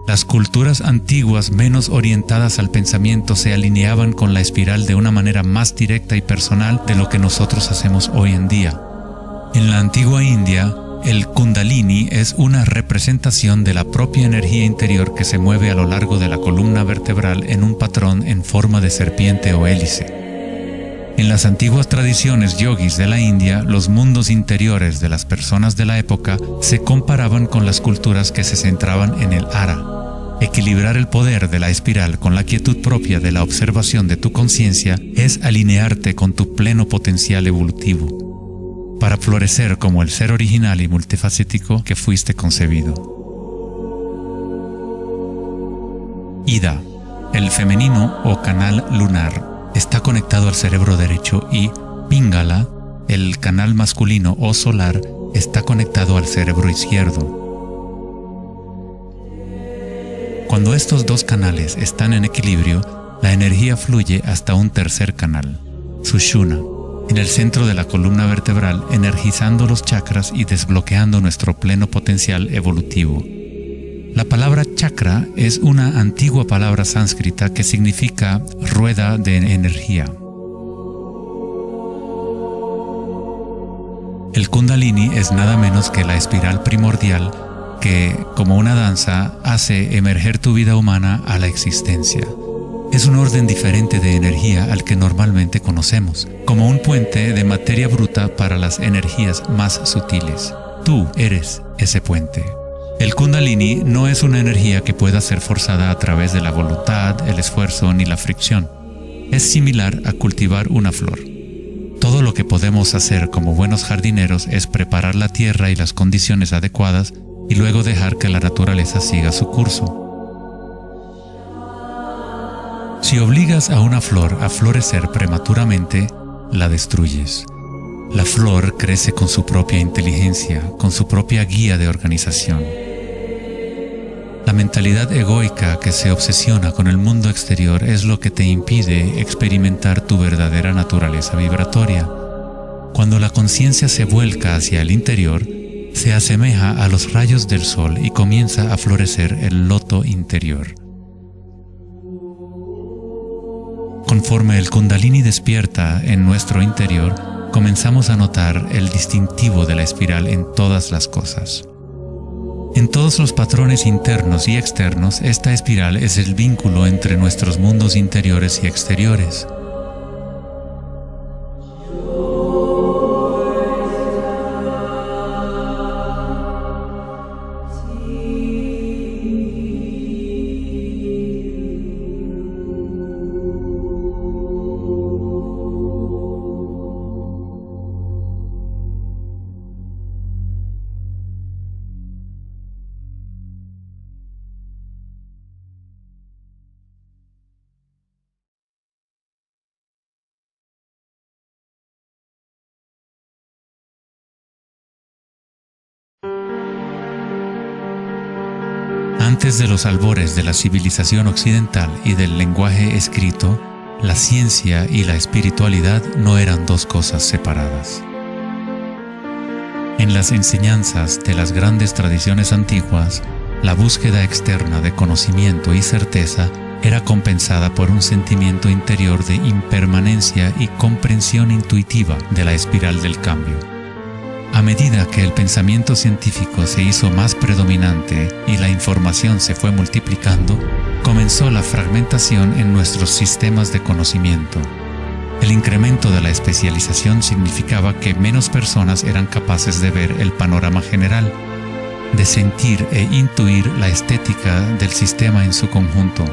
Speaker 1: Las culturas antiguas menos orientadas al pensamiento se alineaban con la espiral de una manera más directa y personal de lo que nosotros hacemos hoy en día. En la antigua India, el Kundalini es una representación de la propia energía interior que se mueve a lo largo de la columna vertebral en un patrón en forma de serpiente o hélice. En las antiguas tradiciones yogis de la India, los mundos interiores de las personas de la época se comparaban con las culturas que se centraban en el Ara. Equilibrar el poder de la espiral con la quietud propia de la observación de tu conciencia es alinearte con tu pleno potencial evolutivo, para florecer como el ser original y multifacético que fuiste concebido. Ida, el femenino o canal lunar, está conectado al cerebro derecho y Pingala, el canal masculino o solar, está conectado al cerebro izquierdo. Cuando estos dos canales están en equilibrio, la energía fluye hasta un tercer canal, Sushumna, en el centro de la columna vertebral, energizando los chakras y desbloqueando nuestro pleno potencial evolutivo. La palabra chakra es una antigua palabra sánscrita que significa rueda de energía. El Kundalini es nada menos que la espiral primordial que, como una danza, hace emerger tu vida humana a la existencia. Es un orden diferente de energía al que normalmente conocemos, como un puente de materia bruta para las energías más sutiles. Tú eres ese puente. El Kundalini no es una energía que pueda ser forzada a través de la voluntad, el esfuerzo ni la fricción. Es similar a cultivar una flor. Todo lo que podemos hacer como buenos jardineros es preparar la tierra y las condiciones adecuadas y luego dejar que la naturaleza siga su curso. Si obligas a una flor a florecer prematuramente, la destruyes. La flor crece con su propia inteligencia, con su propia guía de organización. La mentalidad egoica que se obsesiona con el mundo exterior es lo que te impide experimentar tu verdadera naturaleza vibratoria. Cuando la conciencia se vuelca hacia el interior, se asemeja a los rayos del sol y comienza a florecer el loto interior. Conforme el Kundalini despierta en nuestro interior, comenzamos a notar el distintivo de la espiral en todas las cosas. En todos los patrones internos y externos, esta espiral es el vínculo entre nuestros mundos interiores y exteriores. Antes de los albores de la civilización occidental y del lenguaje escrito, la ciencia y la espiritualidad no eran dos cosas separadas. En las enseñanzas de las grandes tradiciones antiguas, la búsqueda externa de conocimiento y certeza era compensada por un sentimiento interior de impermanencia y comprensión intuitiva de la espiral del cambio. A medida que el pensamiento científico se hizo más predominante y la información se fue multiplicando, comenzó la fragmentación en nuestros sistemas de conocimiento. El incremento de la especialización significaba que menos personas eran capaces de ver el panorama general, de sentir e intuir la estética del sistema en su conjunto.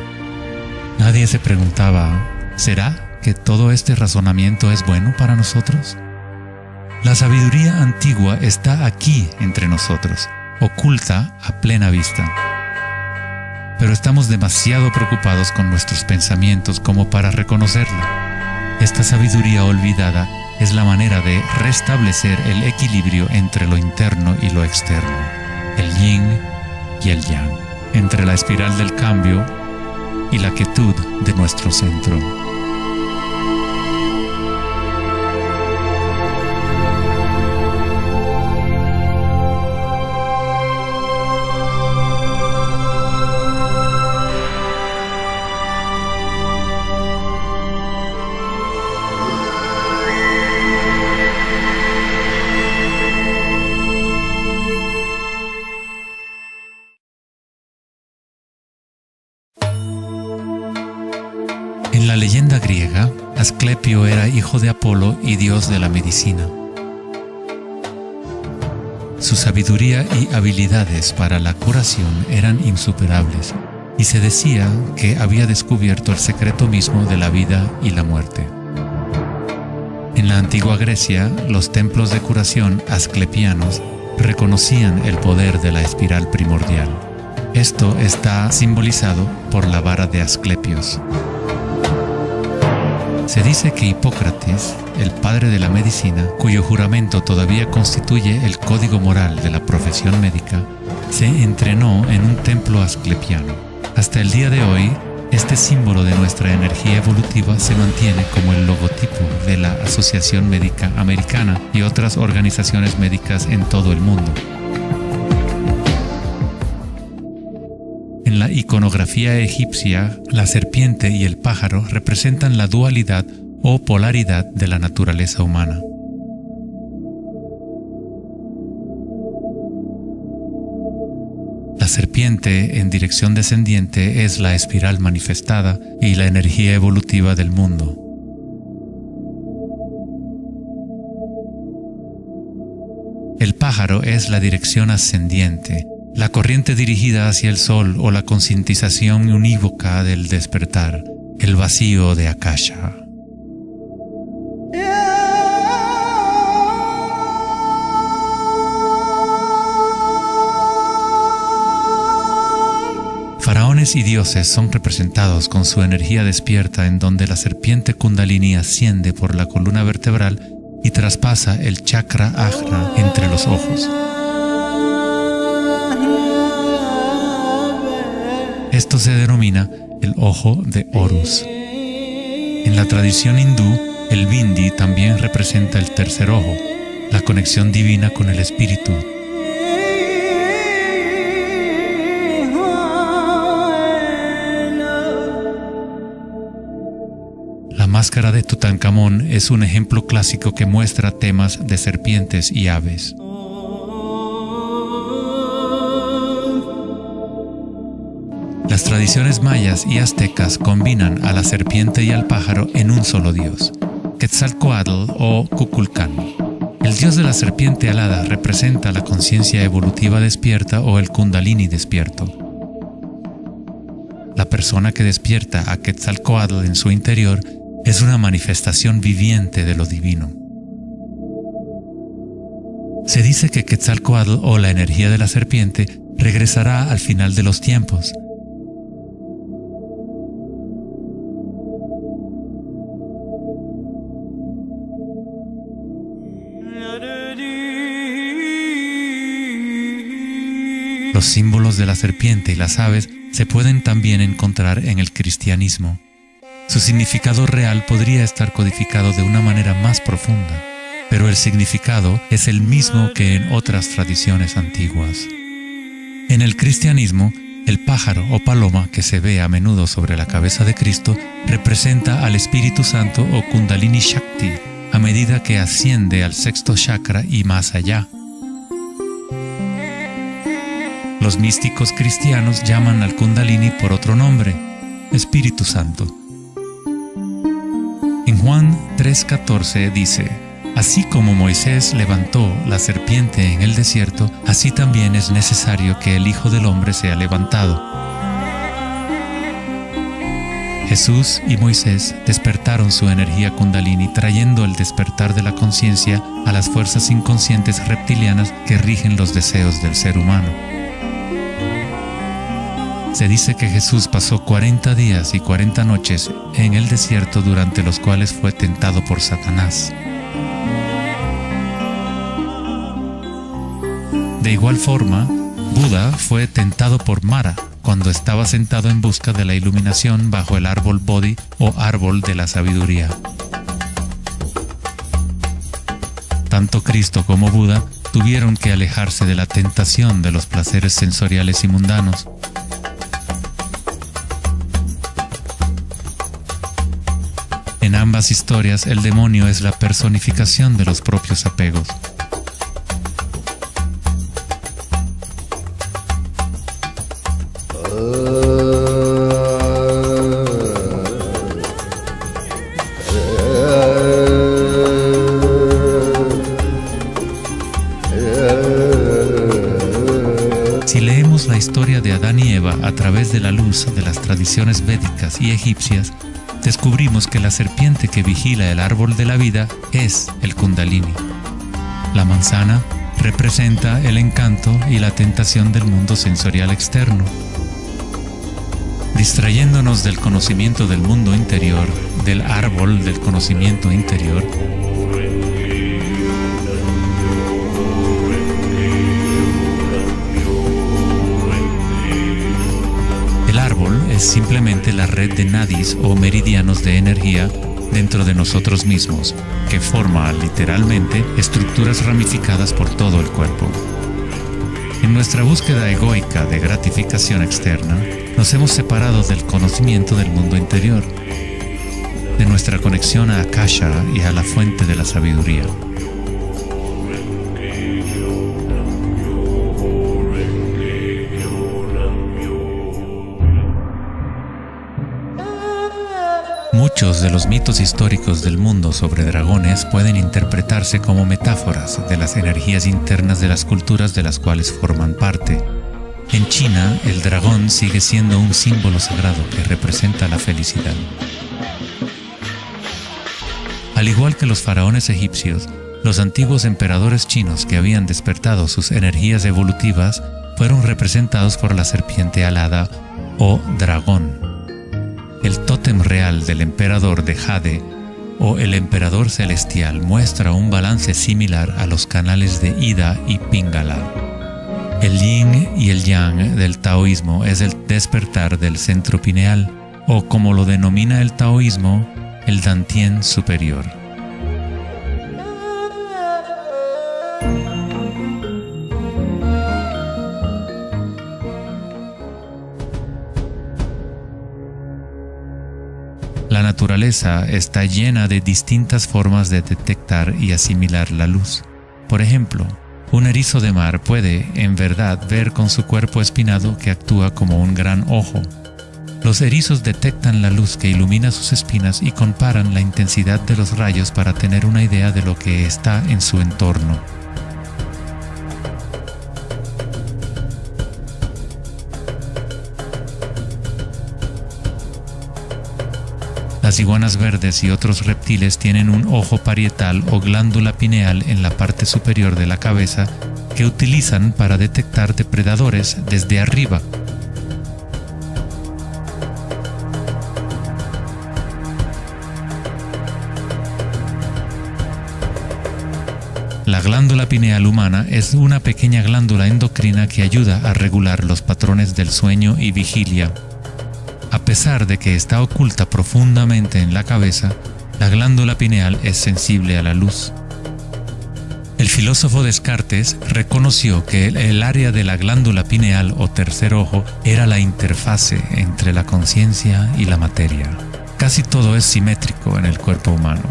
Speaker 1: Nadie se preguntaba, ¿será que todo este razonamiento es bueno para nosotros? La sabiduría antigua está aquí entre nosotros, oculta a plena vista. Pero estamos demasiado preocupados con nuestros pensamientos como para reconocerla. Esta sabiduría olvidada es la manera de restablecer el equilibrio entre lo interno y lo externo, el yin y el yang, entre la espiral del cambio y la quietud de nuestro centro.
Speaker 2: la leyenda griega, Asclepio era hijo de Apolo y dios de la medicina. Su sabiduría y habilidades para la curación eran insuperables, y se decía que había descubierto el secreto mismo de la vida y la muerte. En la antigua Grecia, los templos de curación asclepianos reconocían el poder de la espiral primordial. Esto está simbolizado por la vara de Asclepios. Se dice que Hipócrates, el padre de la medicina, cuyo juramento todavía constituye el código moral de la profesión médica, se entrenó en un templo asclepiano. Hasta el día de hoy, este símbolo de nuestra energía evolutiva se mantiene como el logotipo de la Asociación Médica Americana y otras organizaciones médicas en todo el mundo. En la iconografía egipcia, la serpiente y el pájaro representan la dualidad o polaridad de la naturaleza humana. La serpiente en dirección descendiente es la espiral manifestada y la energía evolutiva del mundo. El pájaro es la dirección ascendiente, la corriente dirigida hacia el sol o la concientización unívoca del despertar, el vacío de Akasha. Faraones y dioses son representados con su energía despierta, en donde la serpiente Kundalini asciende por la columna vertebral y traspasa el chakra ajna entre los ojos. Esto se denomina el ojo de Horus. En la tradición hindú, el bindi también representa el tercer ojo, la conexión divina con el espíritu. La máscara de Tutankamón es un ejemplo clásico que muestra temas de serpientes y aves. Las tradiciones mayas y aztecas combinan a la serpiente y al pájaro en un solo dios, Quetzalcóatl o Kukulcán. El dios de la serpiente alada representa la conciencia evolutiva despierta o el Kundalini despierto. La persona que despierta a Quetzalcóatl en su interior es una manifestación viviente de lo divino. Se dice que Quetzalcóatl o la energía de la serpiente regresará al final de los tiempos. Los símbolos de la serpiente y las aves se pueden también encontrar en el cristianismo. Su significado real podría estar codificado de una manera más profunda, pero el significado es el mismo que en otras tradiciones antiguas. En el cristianismo, el pájaro o paloma que se ve a menudo sobre la cabeza de Cristo representa al Espíritu Santo o Kundalini Shakti a medida que asciende al sexto chakra y más allá. Los místicos cristianos llaman al Kundalini por otro nombre, Espíritu Santo. En Juan 3:14 dice: así como Moisés levantó la serpiente en el desierto, así también es necesario que el Hijo del Hombre sea levantado. Jesús y Moisés despertaron su energía Kundalini, trayendo el despertar de la conciencia a las fuerzas inconscientes reptilianas que rigen los deseos del ser humano. Se dice que Jesús pasó 40 días y 40 noches en el desierto, durante los cuales fue tentado por Satanás. De igual forma, Buda fue tentado por Mara cuando estaba sentado en busca de la iluminación bajo el árbol Bodhi o árbol de la sabiduría. Tanto Cristo como Buda tuvieron que alejarse de la tentación de los placeres sensoriales y mundanos. En ambas historias, el demonio es la personificación de los propios apegos. estudiamos la historia de Adán y Eva a través de la luz de las tradiciones védicas y egipcias, descubrimos que la serpiente que vigila el árbol de la vida es el Kundalini. La manzana representa el encanto y la tentación del mundo sensorial externo. Distrayéndonos del conocimiento del mundo interior, del árbol del conocimiento interior, el árbol es simplemente la red de nadis o meridianos de energía dentro de nosotros mismos, que forma literalmente estructuras ramificadas por todo el cuerpo. En nuestra búsqueda egoica de gratificación externa, nos hemos separado del conocimiento del mundo interior, de nuestra conexión a Akasha y a la fuente de la sabiduría. Muchos de los mitos históricos del mundo sobre dragones pueden interpretarse como metáforas de las energías internas de las culturas de las cuales forman parte. En China, el dragón sigue siendo un símbolo sagrado que representa la felicidad. Al igual que los faraones egipcios, los antiguos emperadores chinos que habían despertado sus energías evolutivas fueron representados por la serpiente alada o dragón. El tótem real del emperador de Jade o el emperador celestial muestra un balance similar a los canales de Ida y Pingala. El yin y el yang del taoísmo es el despertar del centro pineal, o como lo denomina el taoísmo, el Dantien superior. La naturaleza está llena de distintas formas de detectar y asimilar la luz. Por ejemplo, un erizo de mar puede, en verdad, ver con su cuerpo espinado que actúa como un gran ojo. Los erizos detectan la luz que ilumina sus espinas y comparan la intensidad de los rayos para tener una idea de lo que está en su entorno. Las iguanas verdes y otros reptiles tienen un ojo parietal o glándula pineal en la parte superior de la cabeza que utilizan para detectar depredadores desde arriba. La glándula pineal humana es una pequeña glándula endocrina que ayuda a regular los patrones del sueño y vigilia. A pesar de que está oculta profundamente en la cabeza, la glándula pineal es sensible a la luz. El filósofo Descartes reconoció que el área de la glándula pineal o tercer ojo era la interfase entre la conciencia y la materia. Casi todo es simétrico en el cuerpo humano.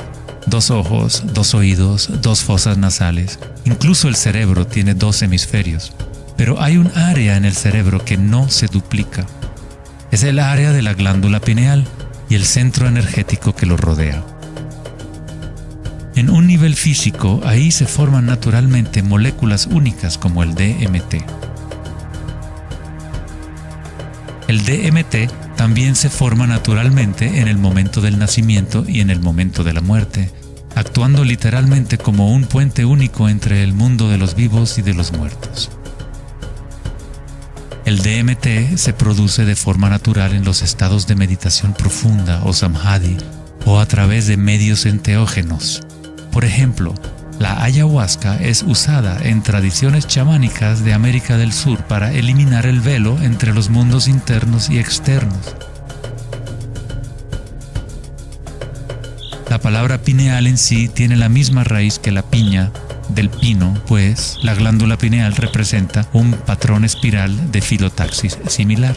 Speaker 2: 2 ojos, 2 oídos, 2 fosas nasales. Incluso el cerebro tiene 2 hemisferios. Pero hay un área en el cerebro que no se duplica. Es el área de la glándula pineal y el centro energético que lo rodea. En un nivel físico, ahí se forman naturalmente moléculas únicas como el DMT. El DMT también se forma naturalmente en el momento del nacimiento y en el momento de la muerte, actuando literalmente como un puente único entre el mundo de los vivos y de los muertos. El DMT se produce de forma natural en los estados de meditación profunda o samadhi o a través de medios enteógenos. Por ejemplo, la ayahuasca es usada en tradiciones chamánicas de América del Sur para eliminar el velo entre los mundos internos y externos. La palabra pineal en sí tiene la misma raíz que la piña del pino, pues la glándula pineal representa un patrón espiral de filotaxis similar.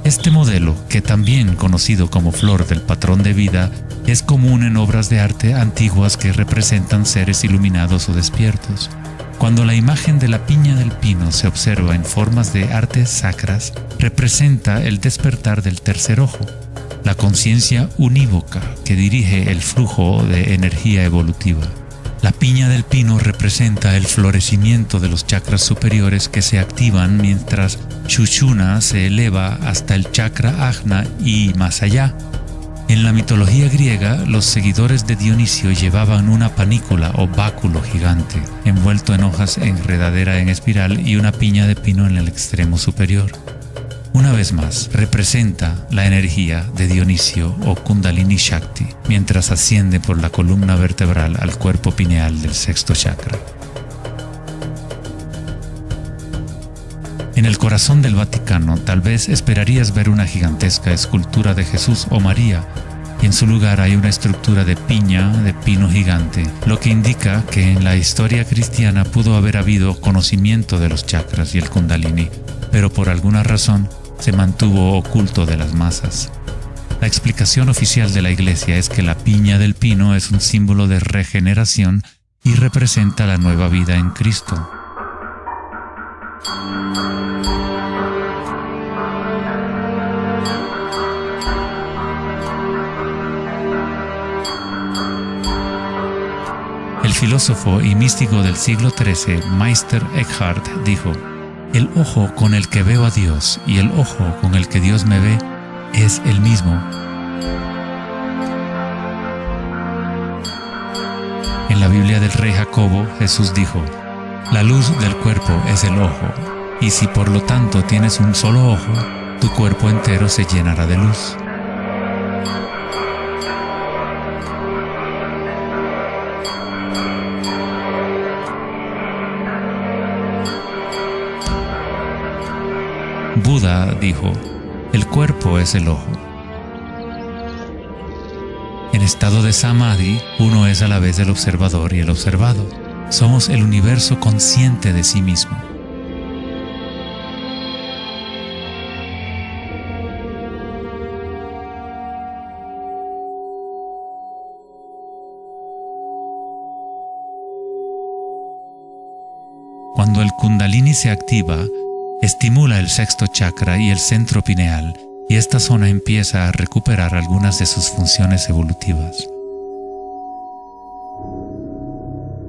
Speaker 2: Este modelo, que también conocido como flor del patrón de vida, es común en obras de arte antiguas que representan seres iluminados o despiertos. Cuando la imagen de la piña del pino se observa en formas de artes sacras, representa el despertar del tercer ojo, la conciencia unívoca que dirige el flujo de energía evolutiva. La piña del pino representa el florecimiento de los chakras superiores que se activan mientras Sushumna se eleva hasta el chakra Ajna y más allá. En la mitología griega, los seguidores de Dionisio llevaban una panícula o báculo gigante, envuelto en hojas enredadera en espiral y una piña de pino en el extremo superior. Una vez más, representa la energía de Dionisio o Kundalini Shakti, mientras asciende por la columna vertebral al cuerpo pineal del sexto chakra. En el corazón del Vaticano, tal vez esperarías ver una gigantesca escultura de Jesús o María, y en su lugar hay una estructura de piña de pino gigante, lo que indica que en la historia cristiana pudo haber habido conocimiento de los chakras y el Kundalini, pero por alguna razón se mantuvo oculto de las masas. La explicación oficial de la Iglesia es que la piña del pino es un símbolo de regeneración y representa la nueva vida en Cristo. El filósofo y místico del siglo XIII, Meister Eckhart, dijo: "El ojo con el que veo a Dios y el ojo con el que Dios me ve es el mismo". En la Biblia del Rey Jacobo, Jesús dijo: "La luz del cuerpo es el ojo, y si por lo tanto tienes un solo ojo, tu cuerpo entero se llenará de luz". Buda dijo: "El cuerpo es el ojo". En estado de Samadhi, uno es a la vez el observador y el observado. Somos el universo consciente de sí mismo. Cuando el Kundalini se activa, estimula el sexto chakra y el centro pineal, y esta zona empieza a recuperar algunas de sus funciones evolutivas.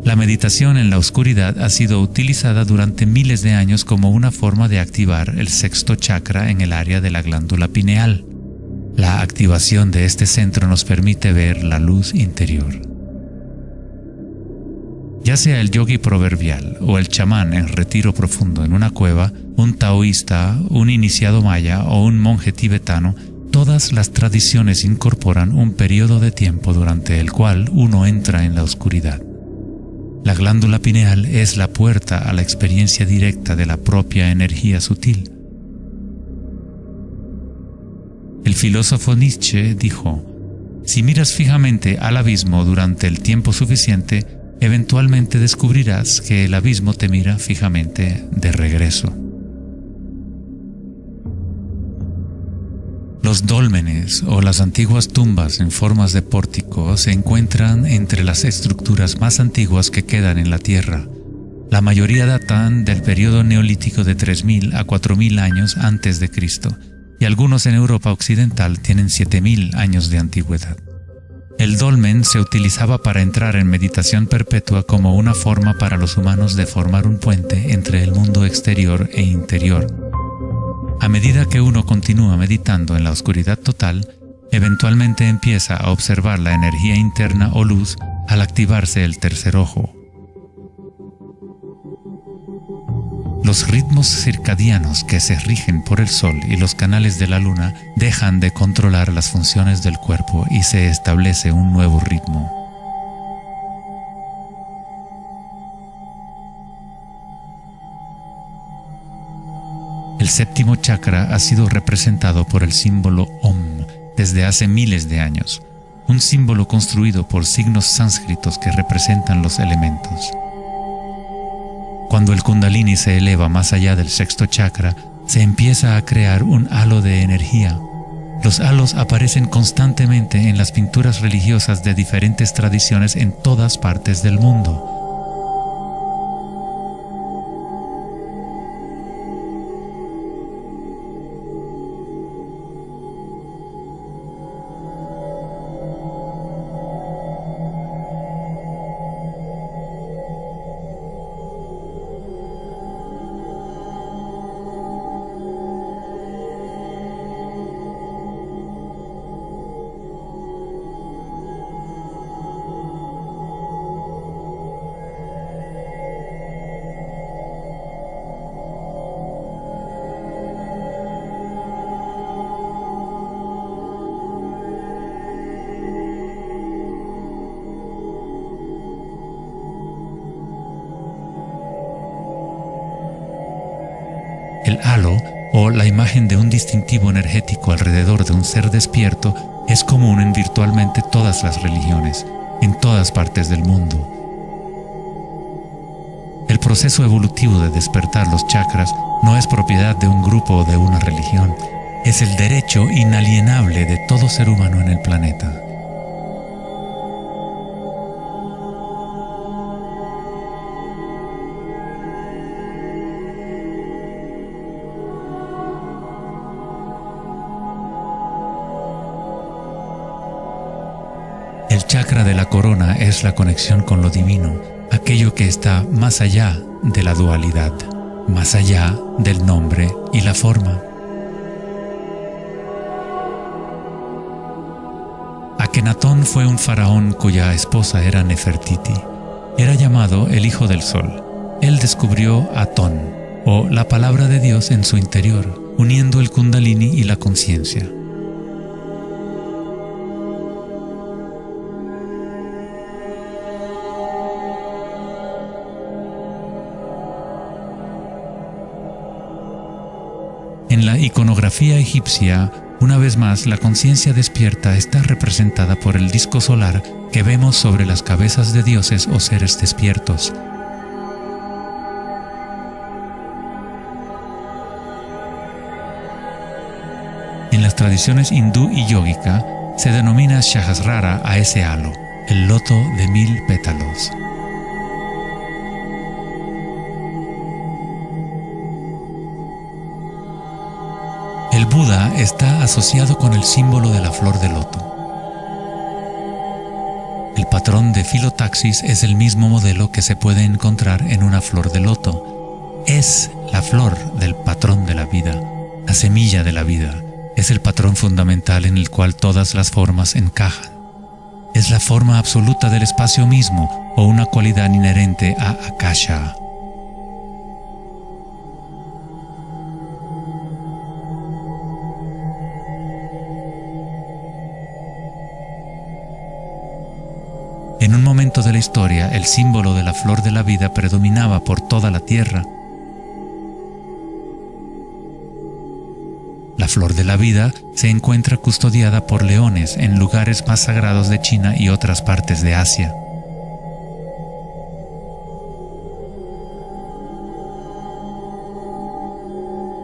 Speaker 2: La meditación en la oscuridad ha sido utilizada durante miles de años como una forma de activar el sexto chakra en el área de la glándula pineal. La activación de este centro nos permite ver la luz interior. Ya sea el yogi proverbial o el chamán en retiro profundo en una cueva, un taoísta, un iniciado maya o un monje tibetano, todas las tradiciones incorporan un periodo de tiempo durante el cual uno entra en la oscuridad. La glándula pineal es la puerta a la experiencia directa de la propia energía sutil. El filósofo Nietzsche dijo: "Si miras fijamente al abismo durante el tiempo suficiente, eventualmente descubrirás que el abismo te mira fijamente de regreso". Los dólmenes o las antiguas tumbas en formas de pórtico se encuentran entre las estructuras más antiguas que quedan en la Tierra. La mayoría datan del periodo neolítico de 3000 a 4000 años antes de Cristo, y algunos en Europa occidental tienen 7000 años de antigüedad. El dolmen se utilizaba para entrar en meditación perpetua como una forma para los humanos de formar un puente entre el mundo exterior e interior. A medida que uno continúa meditando en la oscuridad total, eventualmente empieza a observar la energía interna o luz al activarse el tercer ojo. Los ritmos circadianos que se rigen por el sol y los canales de la luna dejan de controlar las funciones del cuerpo y se establece un nuevo ritmo. El séptimo chakra ha sido representado por el símbolo Om desde hace miles de años, un símbolo construido por signos sánscritos que representan los elementos. Cuando el Kundalini se eleva más allá del sexto chakra, se empieza a crear un halo de energía. Los halos aparecen constantemente en las pinturas religiosas de diferentes tradiciones en todas partes del mundo. El halo, o la imagen de un distintivo energético alrededor de un ser despierto, es común en virtualmente todas las religiones, en todas partes del mundo. El proceso evolutivo de despertar los chakras no es propiedad de un grupo o de una religión, es el derecho inalienable de todo ser humano en el planeta. El chakra de la corona es la conexión con lo divino, aquello que está más allá de la dualidad, más allá del nombre y la forma. Akenatón fue un faraón cuya esposa era Nefertiti. Era llamado el Hijo del Sol. Él descubrió Atón, o la palabra de Dios en su interior, uniendo el Kundalini y la conciencia. En la iconografía egipcia, una vez más, la conciencia despierta está representada por el disco solar que vemos sobre las cabezas de dioses o seres despiertos. En las tradiciones hindú y yógica, se denomina Sahasrara a ese halo, el loto de 1000 pétalos. El Buda está asociado con el símbolo de la flor de loto. El patrón de filotaxis es el mismo modelo que se puede encontrar en una flor de loto. Es la flor del patrón de la vida, la semilla de la vida. Es el patrón fundamental en el cual todas las formas encajan. Es la forma absoluta del espacio mismo o una cualidad inherente a Akasha. En un momento de la historia, el símbolo de la flor de la vida predominaba por toda la tierra. La flor de la vida se encuentra custodiada por leones en lugares más sagrados de China y otras partes de Asia.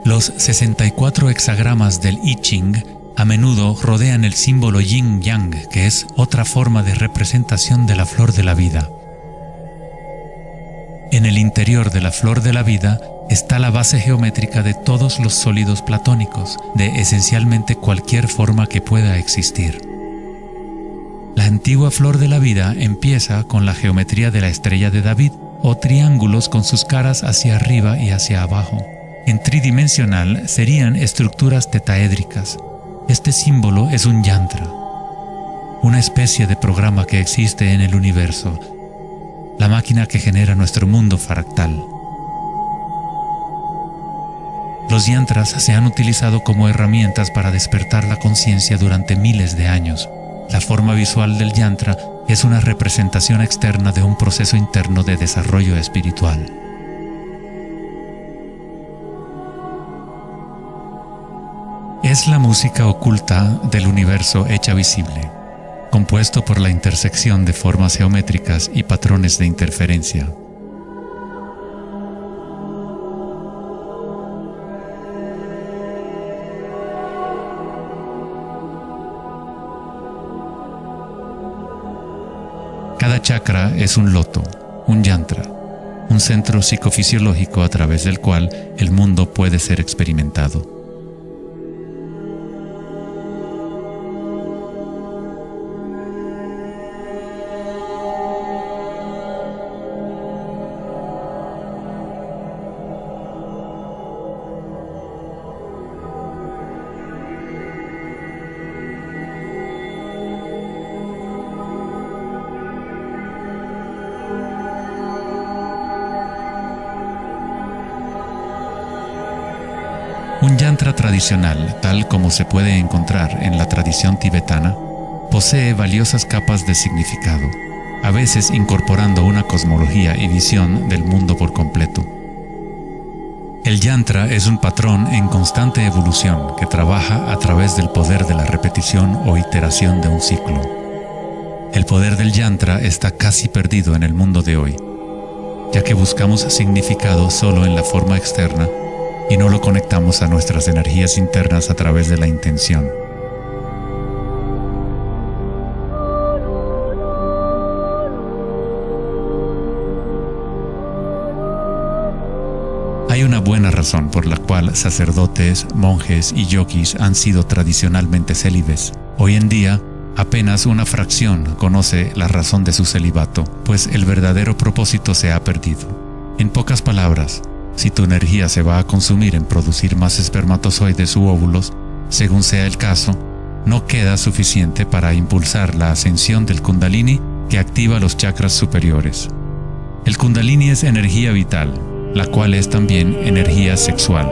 Speaker 2: Los 64 hexagramas del I Ching a menudo rodean el símbolo yin-yang, que es otra forma de representación de la flor de la vida. En el interior de la flor de la vida está la base geométrica de todos los sólidos platónicos, de esencialmente cualquier forma que pueda existir. La antigua flor de la vida empieza con la geometría de la estrella de David, o triángulos con sus caras hacia arriba y hacia abajo. En tridimensional serían estructuras tetaédricas. Este símbolo es un yantra, una especie de programa que existe en el universo, la máquina que genera nuestro mundo fractal. Los yantras se han utilizado como herramientas para despertar la conciencia durante miles de años. La forma visual del yantra es una representación externa de un proceso interno de desarrollo espiritual. Es la música oculta del universo hecha visible, compuesto por la intersección de formas geométricas y patrones de interferencia. Cada chakra es un loto, un yantra, un centro psicofisiológico a través del cual el mundo puede ser experimentado. Un yantra tradicional, tal como se puede encontrar en la tradición tibetana, posee valiosas capas de significado, a veces incorporando una cosmología y visión del mundo por completo. El yantra es un patrón en constante evolución que trabaja a través del poder de la repetición o iteración de un ciclo. El poder del yantra está casi perdido en el mundo de hoy, ya que buscamos significado solo en la forma externa y no lo conectamos a nuestras energías internas a través de la intención. Hay una buena razón por la cual sacerdotes, monjes y yogis han sido tradicionalmente célibes. Hoy en día, apenas una fracción conoce la razón de su celibato, pues el verdadero propósito se ha perdido. En pocas palabras, si tu energía se va a consumir en producir más espermatozoides u óvulos, según sea el caso, no queda suficiente para impulsar la ascensión del Kundalini que activa los chakras superiores. El Kundalini es energía vital, la cual es también energía sexual.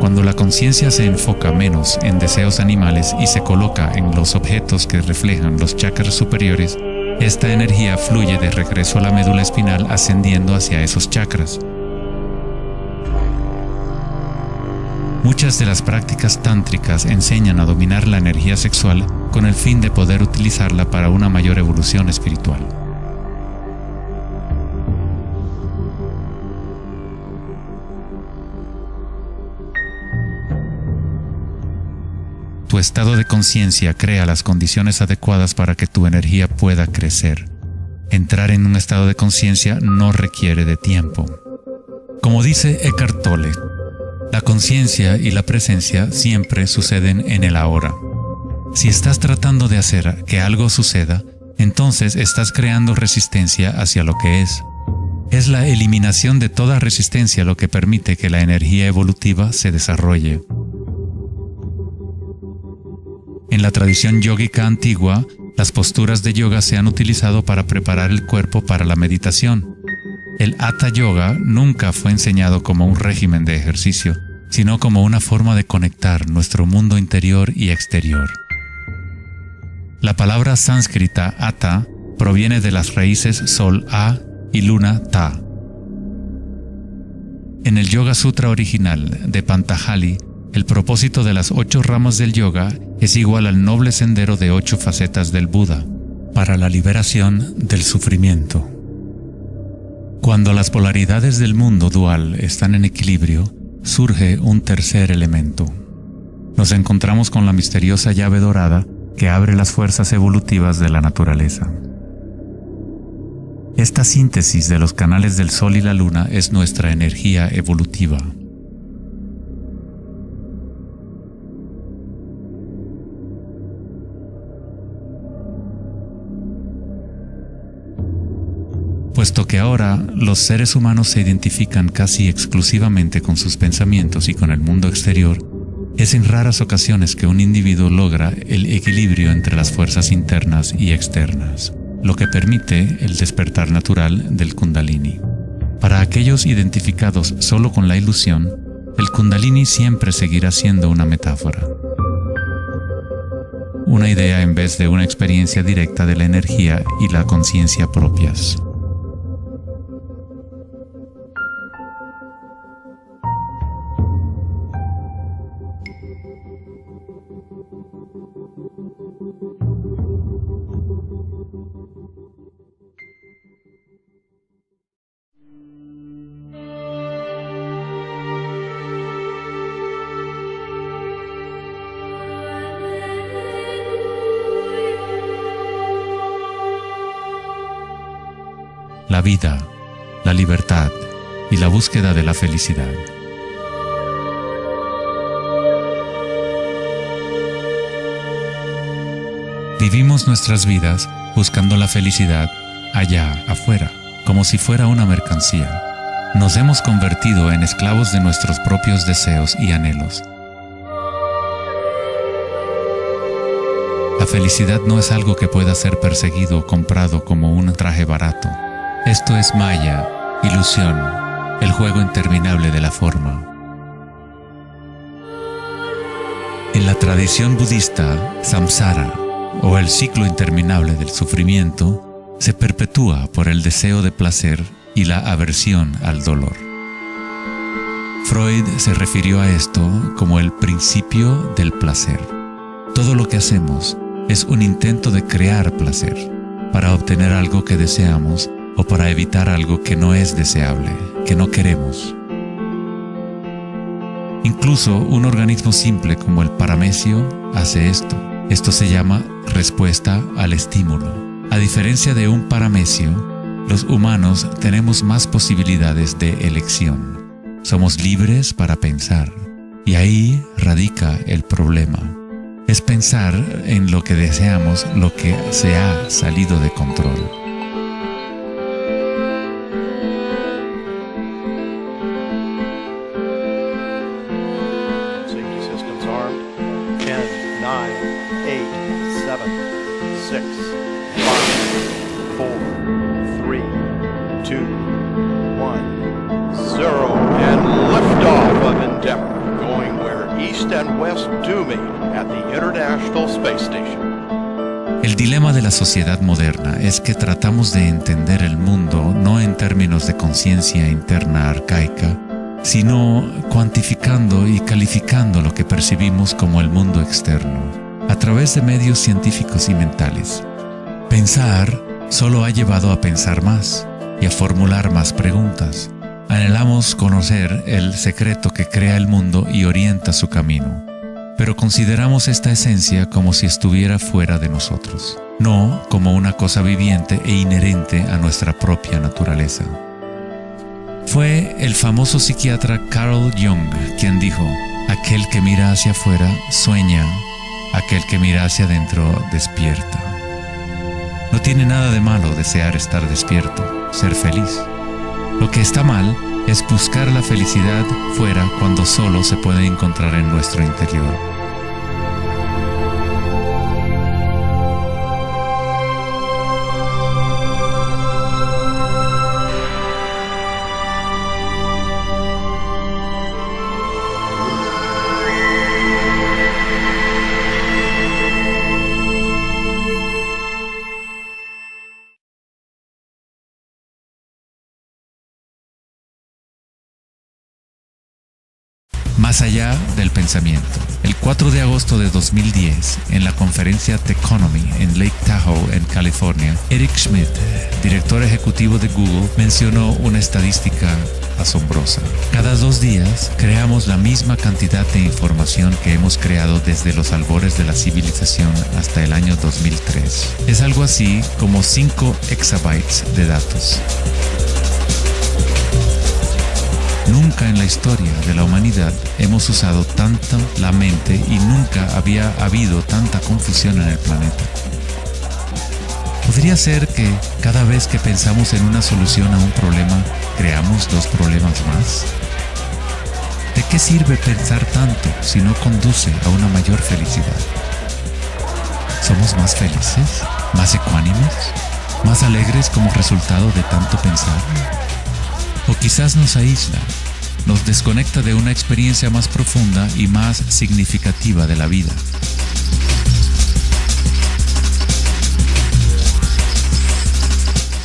Speaker 2: Cuando la conciencia se enfoca menos en deseos animales y se coloca en los objetos que reflejan los chakras superiores, esta energía fluye de regreso a la médula espinal ascendiendo hacia esos chakras. Muchas de las prácticas tántricas enseñan a dominar la energía sexual con el fin de poder utilizarla para una mayor evolución espiritual. Tu estado de conciencia crea las condiciones adecuadas para que tu energía pueda crecer. Entrar en un estado de conciencia no requiere de tiempo. Como dice Eckhart Tolle, la conciencia y la presencia siempre suceden en el ahora. Si estás tratando de hacer que algo suceda, entonces estás creando resistencia hacia lo que es. Es la eliminación de toda resistencia lo que permite que la energía evolutiva se desarrolle. En la tradición yógica antigua, las posturas de yoga se han utilizado para preparar el cuerpo para la meditación. El Hatha Yoga nunca fue enseñado como un régimen de ejercicio, sino como una forma de conectar nuestro mundo interior y exterior. La palabra sánscrita Hatha proviene de las raíces Sol A y Luna Ta. En el Yoga Sutra original de Pantajali, el propósito de las 8 ramas del yoga es igual al noble sendero de 8 facetas del Buda, para la liberación del sufrimiento. Cuando las polaridades del mundo dual están en equilibrio, surge un tercer elemento. Nos encontramos con la misteriosa llave dorada que abre las fuerzas evolutivas de la naturaleza. Esta síntesis de los canales del Sol y la Luna es nuestra energía evolutiva. Puesto que ahora los seres humanos se identifican casi exclusivamente con sus pensamientos y con el mundo exterior, es en raras ocasiones que un individuo logra el equilibrio entre las fuerzas internas y externas, lo que permite el despertar natural del Kundalini. Para aquellos identificados solo con la ilusión, el Kundalini siempre seguirá siendo una metáfora, una idea en vez de una experiencia directa de la energía y la conciencia propias. La vida, la libertad y la búsqueda de la felicidad. Vivimos nuestras vidas buscando la felicidad allá afuera, como si fuera una mercancía. Nos hemos convertido en esclavos de nuestros propios deseos y anhelos. La felicidad no es algo que pueda ser perseguido o comprado como un traje barato. Esto es maya, ilusión, el juego interminable de la forma. En la tradición budista, samsara, o el ciclo interminable del sufrimiento, se perpetúa por el deseo de placer y la aversión al dolor. Freud se refirió a esto como el principio del placer. Todo lo que hacemos es un intento de crear placer, para obtener algo que deseamos o para evitar algo que no es deseable, que no queremos. Incluso un organismo simple como el paramecio hace esto. Esto se llama respuesta al estímulo. A diferencia de un paramecio, los humanos tenemos más posibilidades de elección. Somos libres para pensar, y ahí radica el problema. Es pensar en lo que deseamos lo que se ha salido de control.
Speaker 3: Safety systems armed. 10, 9, 8, 7, 6, 5, 4, 3, 2, 1, 0, and liftoff of Endeavour, going where east and west do meet at the International Space Station.
Speaker 2: El dilema de la sociedad moderna es que tratamos de entender el mundo no en términos de conciencia interna arcaica, sino cuantificando y calificando lo que percibimos como el mundo externo, a través de medios científicos y mentales. Pensar solo ha llevado a pensar más y a formular más preguntas. Anhelamos conocer el secreto que crea el mundo y orienta su camino, pero consideramos esta esencia como si estuviera fuera de nosotros, no como una cosa viviente e inherente a nuestra propia naturaleza. Fue el famoso psiquiatra Carl Jung quien dijo: aquel que mira hacia afuera sueña, aquel que mira hacia adentro despierta. No tiene nada de malo desear estar despierto, ser feliz. Lo que está mal es buscar la felicidad fuera cuando solo se puede encontrar en nuestro interior. Más allá del pensamiento. El 4 de agosto de 2010, en la conferencia Techonomy en Lake Tahoe, en California, Eric Schmidt, director ejecutivo de Google, mencionó una estadística asombrosa. Cada 2 días creamos la misma cantidad de información que hemos creado desde los albores de la civilización hasta el año 2003. Es algo así como 5 exabytes de datos. Nunca en la historia de la humanidad hemos usado tanto la mente y nunca había habido tanta confusión en el planeta. ¿Podría ser que cada vez que pensamos en una solución a un problema, creamos 2 problemas más? ¿De qué sirve pensar tanto si no conduce a una mayor felicidad? ¿Somos más felices? ¿Más ecuánimes? ¿Más alegres como resultado de tanto pensar? O quizás nos aísla, nos desconecta de una experiencia más profunda y más significativa de la vida.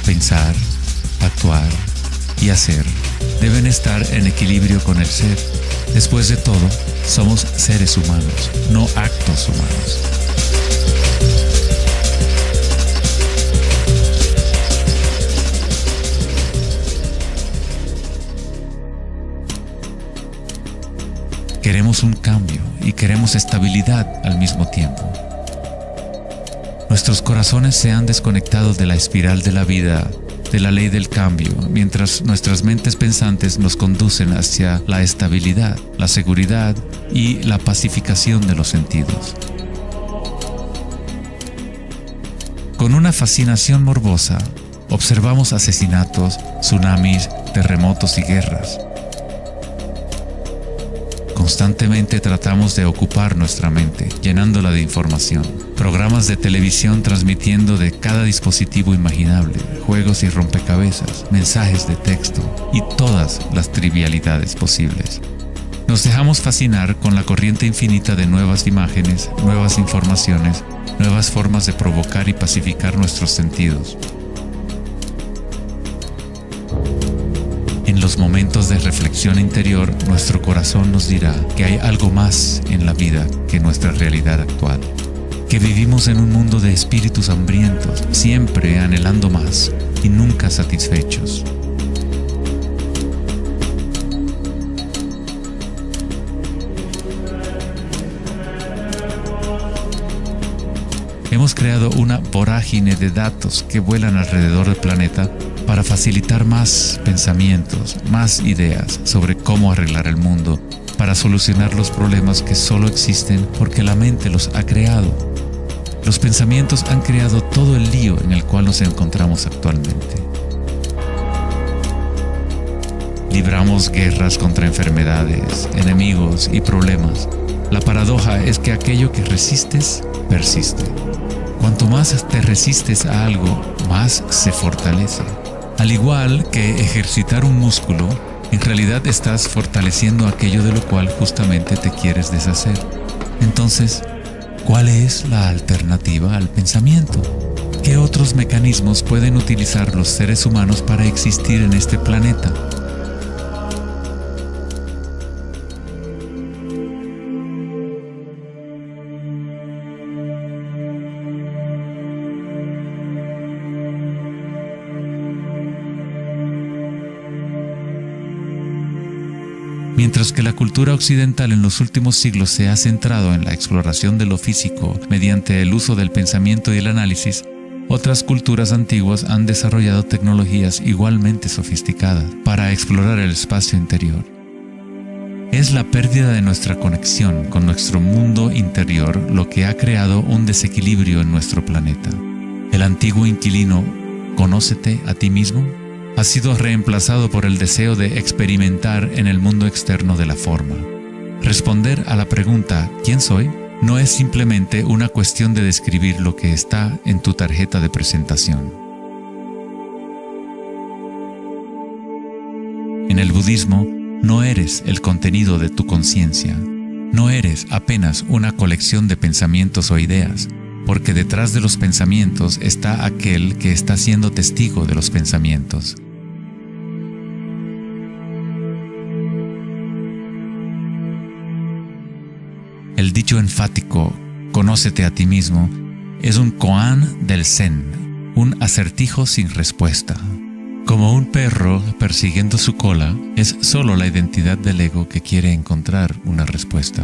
Speaker 2: Pensar, actuar y hacer deben estar en equilibrio con el ser. Después de todo, somos seres humanos, no actos humanos. Queremos un cambio y queremos estabilidad al mismo tiempo. Nuestros corazones se han desconectado de la espiral de la vida, de la ley del cambio, mientras nuestras mentes pensantes nos conducen hacia la estabilidad, la seguridad y la pacificación de los sentidos. Con una fascinación morbosa, observamos asesinatos, tsunamis, terremotos y guerras. Constantemente tratamos de ocupar nuestra mente, llenándola de información. Programas de televisión transmitiendo de cada dispositivo imaginable, juegos y rompecabezas, mensajes de texto y todas las trivialidades posibles. Nos dejamos fascinar con la corriente infinita de nuevas imágenes, nuevas informaciones, nuevas formas de provocar y pacificar nuestros sentidos. los momentos de reflexión interior, nuestro corazón nos dirá que hay algo más en la vida que nuestra realidad actual, que vivimos en un mundo de espíritus hambrientos, siempre anhelando más y nunca satisfechos. Hemos creado una vorágine de datos que vuelan alrededor del planeta para facilitar más pensamientos, más ideas sobre cómo arreglar el mundo, para solucionar los problemas que solo existen porque la mente los ha creado. Los pensamientos han creado todo el lío en el cual nos encontramos actualmente. Libramos guerras contra enfermedades, enemigos y problemas. La paradoja es que aquello que resistes, persiste. Cuanto más te resistes a algo, más se fortalece. Al igual que ejercitar un músculo, en realidad estás fortaleciendo aquello de lo cual justamente te quieres deshacer. Entonces, ¿cuál es la alternativa al pensamiento? ¿Qué otros mecanismos pueden utilizar los seres humanos para existir en este planeta? Mientras que la cultura occidental en los últimos siglos se ha centrado en la exploración de lo físico mediante el uso del pensamiento y el análisis, otras culturas antiguas han desarrollado tecnologías igualmente sofisticadas para explorar el espacio interior. Es la pérdida de nuestra conexión con nuestro mundo interior lo que ha creado un desequilibrio en nuestro planeta. El antiguo inquilino, «Conócete a ti mismo», ha sido reemplazado por el deseo de experimentar en el mundo externo de la forma. Responder a la pregunta ¿quién soy? No es simplemente una cuestión de describir lo que está en tu tarjeta de presentación. En el budismo, no eres el contenido de tu conciencia. No eres apenas una colección de pensamientos o ideas, porque detrás de los pensamientos está aquel que está siendo testigo de los pensamientos. El dicho enfático, «Conócete a ti mismo», es un koan del Zen, un acertijo sin respuesta. Como un perro persiguiendo su cola, es solo la identidad del ego que quiere encontrar una respuesta,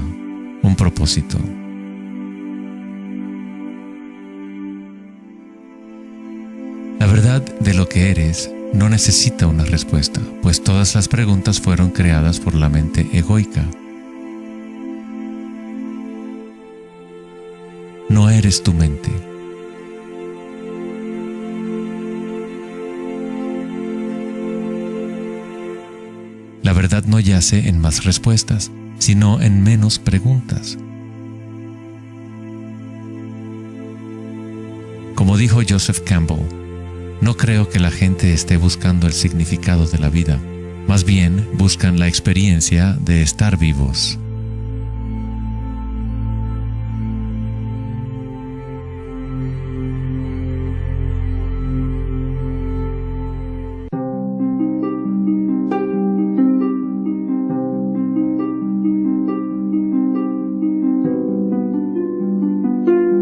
Speaker 2: un propósito. La verdad de lo que eres no necesita una respuesta, pues todas las preguntas fueron creadas por la mente egoica. No eres tu mente. La verdad no yace en más respuestas, sino en menos preguntas. Como dijo Joseph Campbell, no creo que la gente esté buscando el significado de la vida, más bien buscan la experiencia de estar vivos.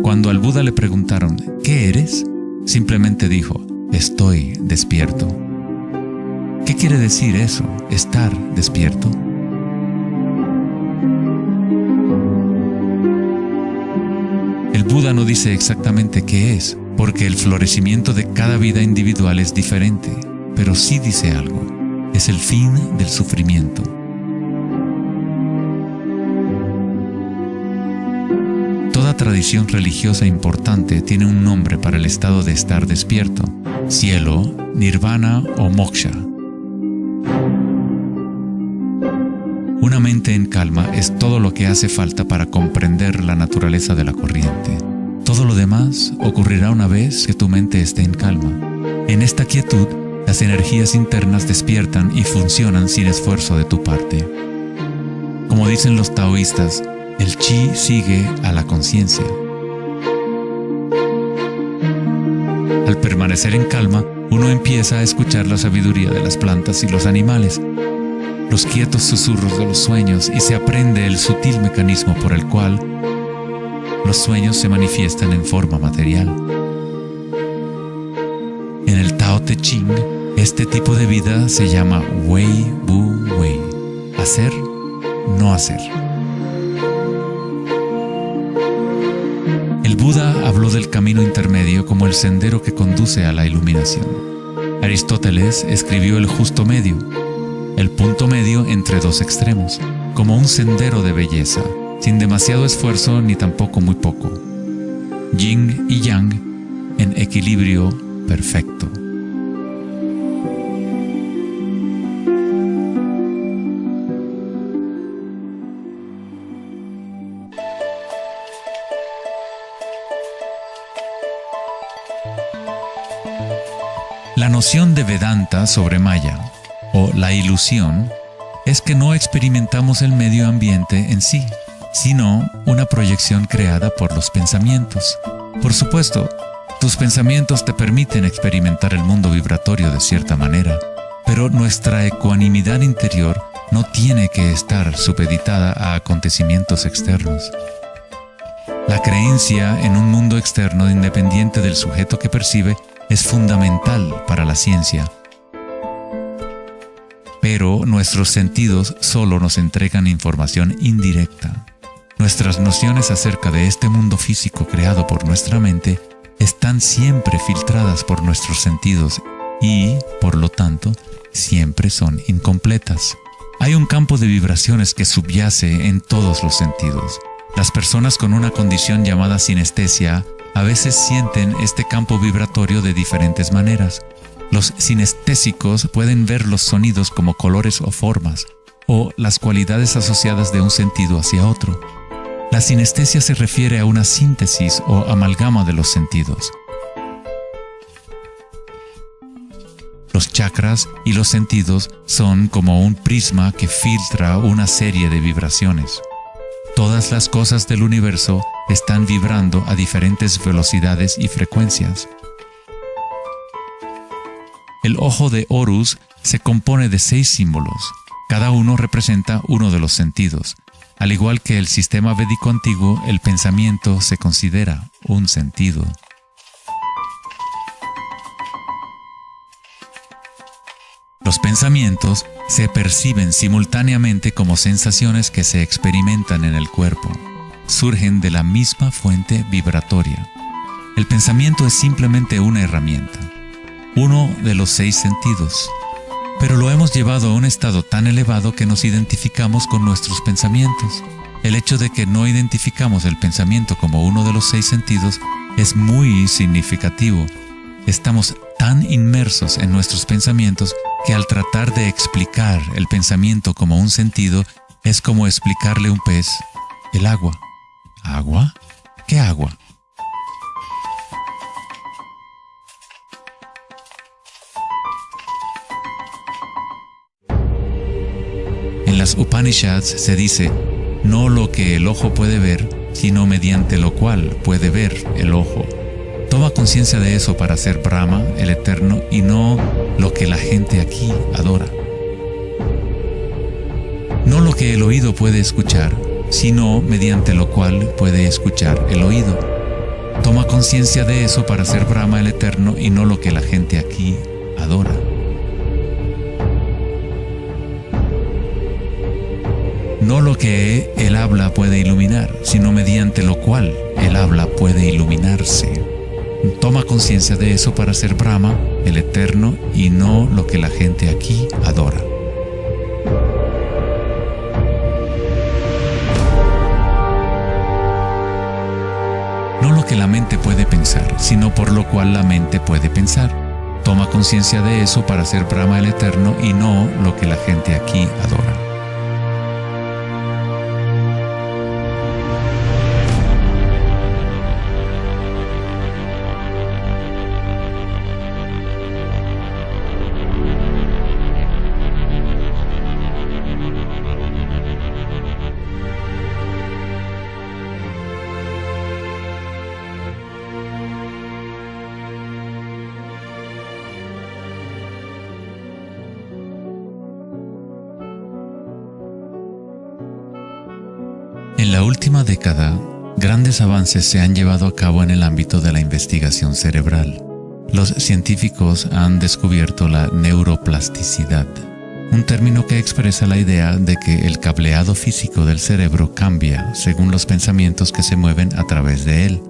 Speaker 2: Cuando al Buda le preguntaron, ¿qué eres?, simplemente dijo, estoy despierto. ¿Qué quiere decir eso, estar despierto? El Buda no dice exactamente qué es, porque el florecimiento de cada vida individual es diferente, pero sí dice algo, es el fin del sufrimiento. Toda tradición religiosa importante tiene un nombre para el estado de estar despierto: cielo, nirvana o moksha. Una mente en calma es todo lo que hace falta para comprender la naturaleza de la corriente. Todo lo demás ocurrirá una vez que tu mente esté en calma. En esta quietud, las energías internas despiertan y funcionan sin esfuerzo de tu parte. Como dicen los taoístas, el chi sigue a la conciencia. Al permanecer en calma, uno empieza a escuchar la sabiduría de las plantas y los animales, los quietos susurros de los sueños, y se aprende el sutil mecanismo por el cual los sueños se manifiestan en forma material. En el Tao Te Ching, este tipo de vida se llama Wei Bu Wei, hacer, no hacer. El Buda habló del camino intermedio como el sendero que conduce a la iluminación. Aristóteles escribió el justo medio, el punto medio entre dos extremos, como un sendero de belleza, sin demasiado esfuerzo ni tampoco muy poco. Yin y Yang en equilibrio perfecto. La noción de Vedanta sobre Maya, o la ilusión, es que no experimentamos el medio ambiente en sí, sino una proyección creada por los pensamientos. Por supuesto, tus pensamientos te permiten experimentar el mundo vibratorio de cierta manera, pero nuestra ecuanimidad interior no tiene que estar supeditada a acontecimientos externos. La creencia en un mundo externo independiente del sujeto que percibe es fundamental para la ciencia. Pero nuestros sentidos solo nos entregan información indirecta. Nuestras nociones acerca de este mundo físico creado por nuestra mente están siempre filtradas por nuestros sentidos y, por lo tanto, siempre son incompletas. Hay un campo de vibraciones que subyace en todos los sentidos. Las personas con una condición llamada sinestesia a veces sienten este campo vibratorio de diferentes maneras. Los sinestésicos pueden ver los sonidos como colores o formas, o las cualidades asociadas de un sentido hacia otro. La sinestesia se refiere a una síntesis o amalgama de los sentidos. Los chakras y los sentidos son como un prisma que filtra una serie de vibraciones. Todas las cosas del universo están vibrando a diferentes velocidades y frecuencias. El ojo de Horus se compone de 6 símbolos. Cada uno representa uno de los sentidos. Al igual que el sistema védico antiguo, el pensamiento se considera un sentido. Los pensamientos se perciben simultáneamente como sensaciones que se experimentan en el cuerpo. Surgen de la misma fuente vibratoria. El pensamiento es simplemente una herramienta, uno de los 6 sentidos, pero lo hemos llevado a un estado tan elevado que nos identificamos con nuestros pensamientos. El hecho de que no identificamos el pensamiento como uno de los 6 sentidos es muy significativo. Estamos tan inmersos en nuestros pensamientos que al tratar de explicar el pensamiento como un sentido, es como explicarle a un pez el agua. ¿Agua? ¿Qué agua? En las Upanishads se dice, no lo que el ojo puede ver, sino mediante lo cual puede ver el ojo. Toma conciencia de eso para ser Brahma, el Eterno, y no lo que la gente aquí adora. No lo que el oído puede escuchar, sino mediante lo cual puede escuchar el oído. Toma conciencia de eso para ser Brahma, el Eterno, y no lo que la gente aquí adora. No lo que el habla puede iluminar, sino mediante lo cual el habla puede iluminarse. Toma conciencia de eso para ser Brahma, el Eterno, y no lo que la gente aquí adora. No lo que la mente puede pensar, sino por lo cual la mente puede pensar. Toma conciencia de eso para ser Brahma, el Eterno, y no lo que la gente aquí adora. En la última década, grandes avances se han llevado a cabo en el ámbito de la investigación cerebral. Los científicos han descubierto la neuroplasticidad, un término que expresa la idea de que el cableado físico del cerebro cambia según los pensamientos que se mueven a través de él.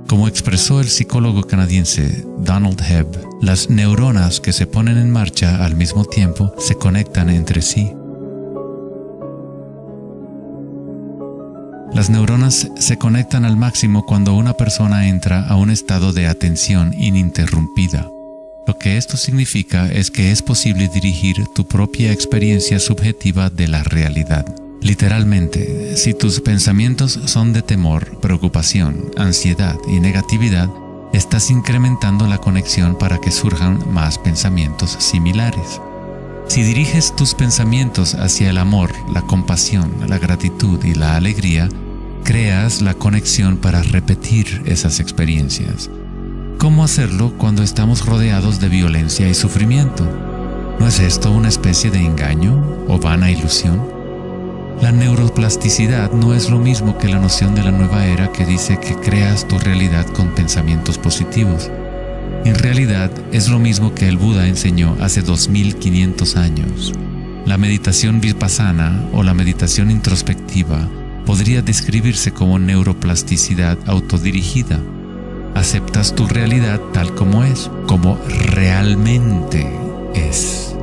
Speaker 2: Como expresó el psicólogo canadiense Donald Hebb, las neuronas que se ponen en marcha al mismo tiempo se conectan entre sí. Las neuronas se conectan al máximo cuando una persona entra a un estado de atención ininterrumpida. Lo que esto significa es que es posible dirigir tu propia experiencia subjetiva de la realidad. Literalmente, si tus pensamientos son de temor, preocupación, ansiedad y negatividad, estás incrementando la conexión para que surjan más pensamientos similares. Si diriges tus pensamientos hacia el amor, la compasión, la gratitud y la alegría, creas la conexión para repetir esas experiencias. ¿Cómo hacerlo cuando estamos rodeados de violencia y sufrimiento? ¿No es esto una especie de engaño o vana ilusión? La neuroplasticidad no es lo mismo que la noción de la nueva era que dice que creas tu realidad con pensamientos positivos. En realidad es lo mismo que el Buda enseñó hace 2500 años. La meditación vipassana o la meditación introspectiva podría describirse como neuroplasticidad autodirigida. Aceptas tu realidad tal como es, como realmente es.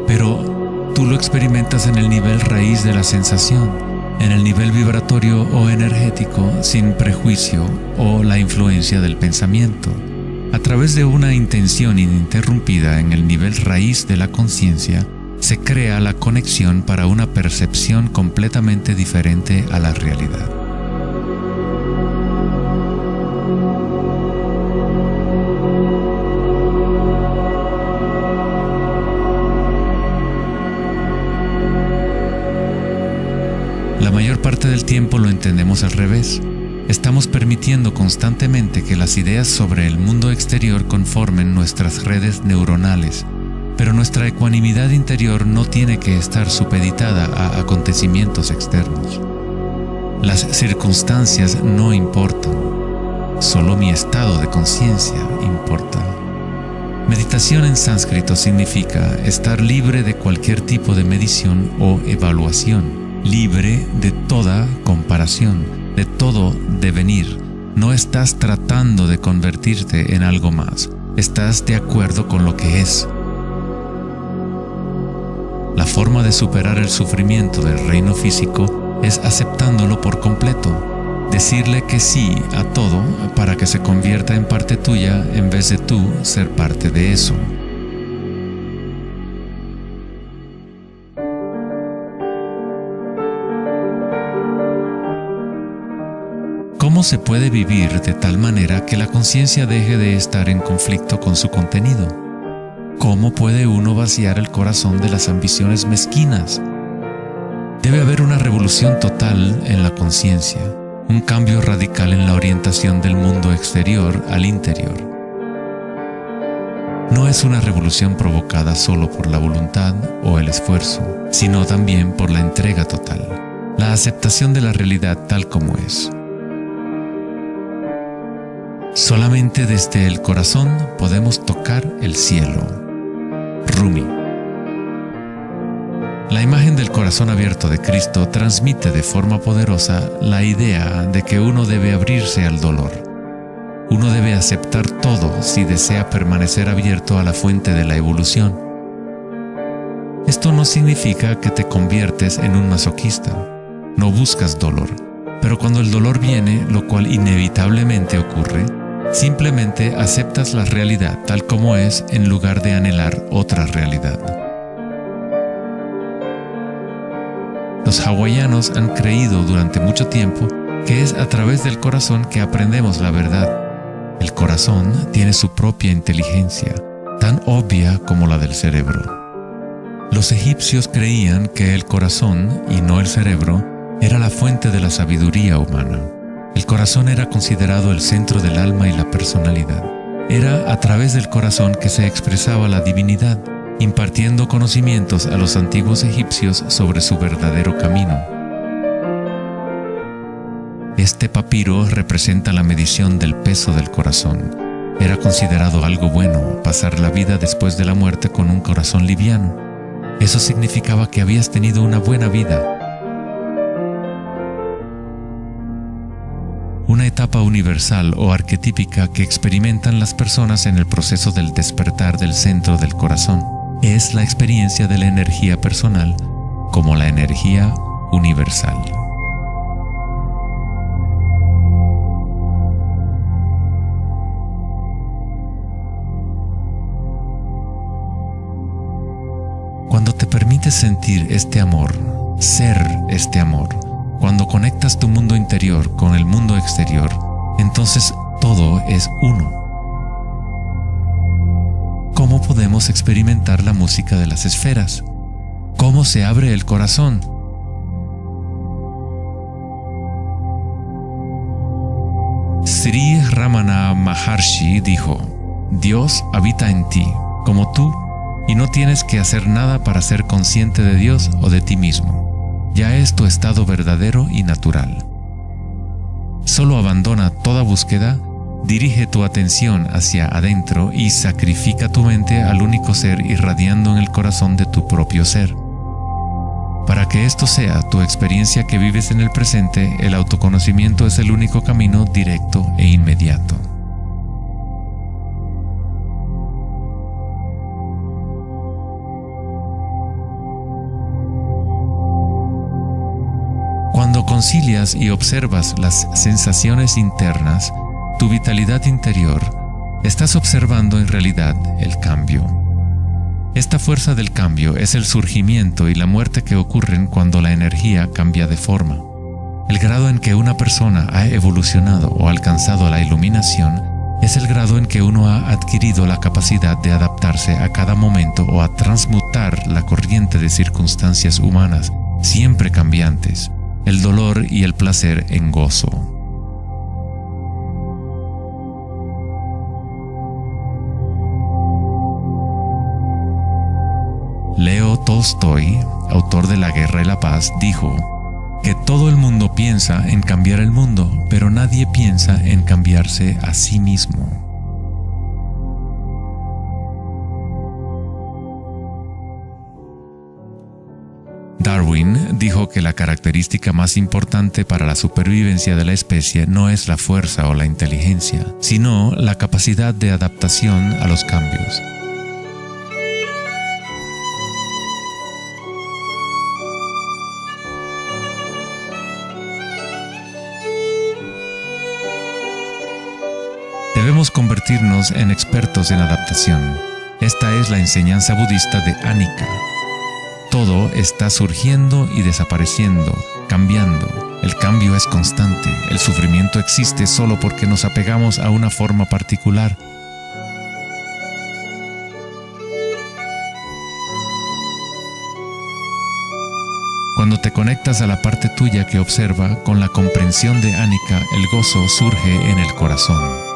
Speaker 2: Pero tú lo experimentas en el nivel raíz de la sensación, en el nivel vibratorio o energético, sin prejuicio o la influencia del pensamiento. A través de una intención ininterrumpida en el nivel raíz de la conciencia, se crea la conexión para una percepción completamente diferente a la realidad. La mayor parte del tiempo lo entendemos al revés. Estamos permitiendo constantemente que las ideas sobre el mundo exterior conformen nuestras redes neuronales, pero nuestra ecuanimidad interior no tiene que estar supeditada a acontecimientos externos. Las circunstancias no importan, solo mi estado de conciencia importa. Meditación en sánscrito significa estar libre de cualquier tipo de medición o evaluación, libre de toda comparación, de todo devenir. No estás tratando de convertirte en algo más, estás de acuerdo con lo que es. La forma de superar el sufrimiento del reino físico es aceptándolo por completo, decirle que sí a todo para que se convierta en parte tuya en vez de tú ser parte de eso. ¿Cómo se puede vivir de tal manera que la conciencia deje de estar en conflicto con su contenido? ¿Cómo puede uno vaciar el corazón de las ambiciones mezquinas? Debe haber una revolución total en la conciencia, un cambio radical en la orientación del mundo exterior al interior. No es una revolución provocada solo por la voluntad o el esfuerzo, sino también por la entrega total, la aceptación de la realidad tal como es. Solamente desde el corazón podemos tocar el cielo. Rumi. La imagen del corazón abierto de Cristo transmite de forma poderosa la idea de que uno debe abrirse al dolor. Uno debe aceptar todo si desea permanecer abierto a la fuente de la evolución. Esto no significa que te conviertes en un masoquista. No buscas dolor, pero cuando el dolor viene, lo cual inevitablemente ocurre, simplemente aceptas la realidad tal como es en lugar de anhelar otra realidad. Los hawaianos han creído durante mucho tiempo que es a través del corazón que aprendemos la verdad. El corazón tiene su propia inteligencia, tan obvia como la del cerebro. Los egipcios creían que el corazón, y no el cerebro, era la fuente de la sabiduría humana. El corazón era considerado el centro del alma y la personalidad. Era a través del corazón que se expresaba la divinidad, impartiendo conocimientos a los antiguos egipcios sobre su verdadero camino. Este papiro representa la medición del peso del corazón. Era considerado algo bueno pasar la vida después de la muerte con un corazón liviano. Eso significaba que habías tenido una buena vida. Una etapa universal o arquetípica que experimentan las personas en el proceso del despertar del centro del corazón es la experiencia de la energía personal como la energía universal. Cuando te permites sentir este amor, ser este amor, cuando conectas tu mundo interior con el mundo exterior, entonces todo es uno. ¿Cómo podemos experimentar la música de las esferas? ¿Cómo se abre el corazón? Sri Ramana Maharshi dijo: Dios habita en ti, como tú, y no tienes que hacer nada para ser consciente de Dios o de ti mismo. Ya es tu estado verdadero y natural. Solo abandona toda búsqueda, dirige tu atención hacia adentro y sacrifica tu mente al único ser irradiando en el corazón de tu propio ser. Para que esto sea tu experiencia que vives en el presente, el autoconocimiento es el único camino directo e inmediato. Cuando concilias y observas las sensaciones internas, tu vitalidad interior, estás observando en realidad el cambio. Esta fuerza del cambio es el surgimiento y la muerte que ocurren cuando la energía cambia de forma. El grado en que una persona ha evolucionado o alcanzado la iluminación es el grado en que uno ha adquirido la capacidad de adaptarse a cada momento o a transmutar la corriente de circunstancias humanas, siempre cambiantes, el dolor y el placer en gozo. Leo Tolstoy, autor de La Guerra y la Paz, dijo que todo el mundo piensa en cambiar el mundo, pero nadie piensa en cambiarse a sí mismo. Darwin dijo que la característica más importante para la supervivencia de la especie no es la fuerza o la inteligencia, sino la capacidad de adaptación a los cambios. Debemos convertirnos en expertos en adaptación. Esta es la enseñanza budista de Anicca. Todo está surgiendo y desapareciendo, cambiando. El cambio es constante. El sufrimiento existe solo porque nos apegamos a una forma particular. Cuando te conectas a la parte tuya que observa, con la comprensión de Anicca, el gozo surge en el corazón.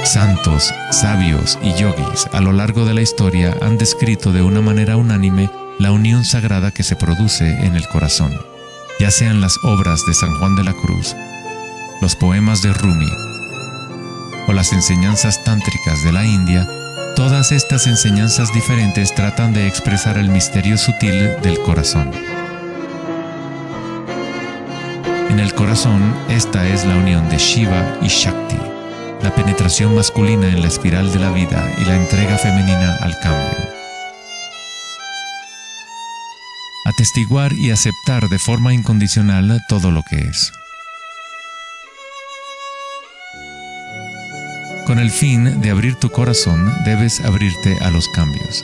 Speaker 2: Santos, sabios y yogis a lo largo de la historia han descrito de una manera unánime la unión sagrada que se produce en el corazón, ya sean las obras de San Juan de la Cruz, los poemas de Rumi o las enseñanzas tántricas de la India. Todas estas enseñanzas diferentes tratan de expresar el misterio sutil del corazón. En el corazón, esta es la unión de Shiva y Shakti, la penetración masculina en la espiral de la vida y la entrega femenina al cambio. Atestiguar y aceptar de forma incondicional todo lo que es. Con el fin de abrir tu corazón, debes abrirte a los cambios.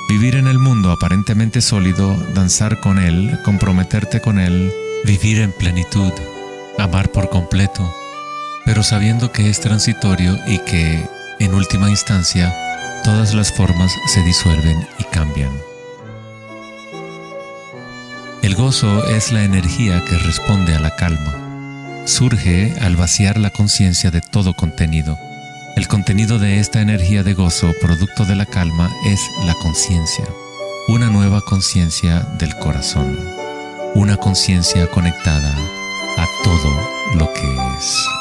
Speaker 2: Vivir en el mundo aparentemente sólido, danzar con él, comprometerte con él, vivir en plenitud, amar por completo, pero sabiendo que es transitorio y que, en última instancia, todas las formas se disuelven y cambian. El gozo es la energía que responde a la calma. Surge al vaciar la conciencia de todo contenido. El contenido de esta energía de gozo, producto de la calma, es la conciencia. Una nueva conciencia del corazón. Una conciencia conectada a todo lo que es.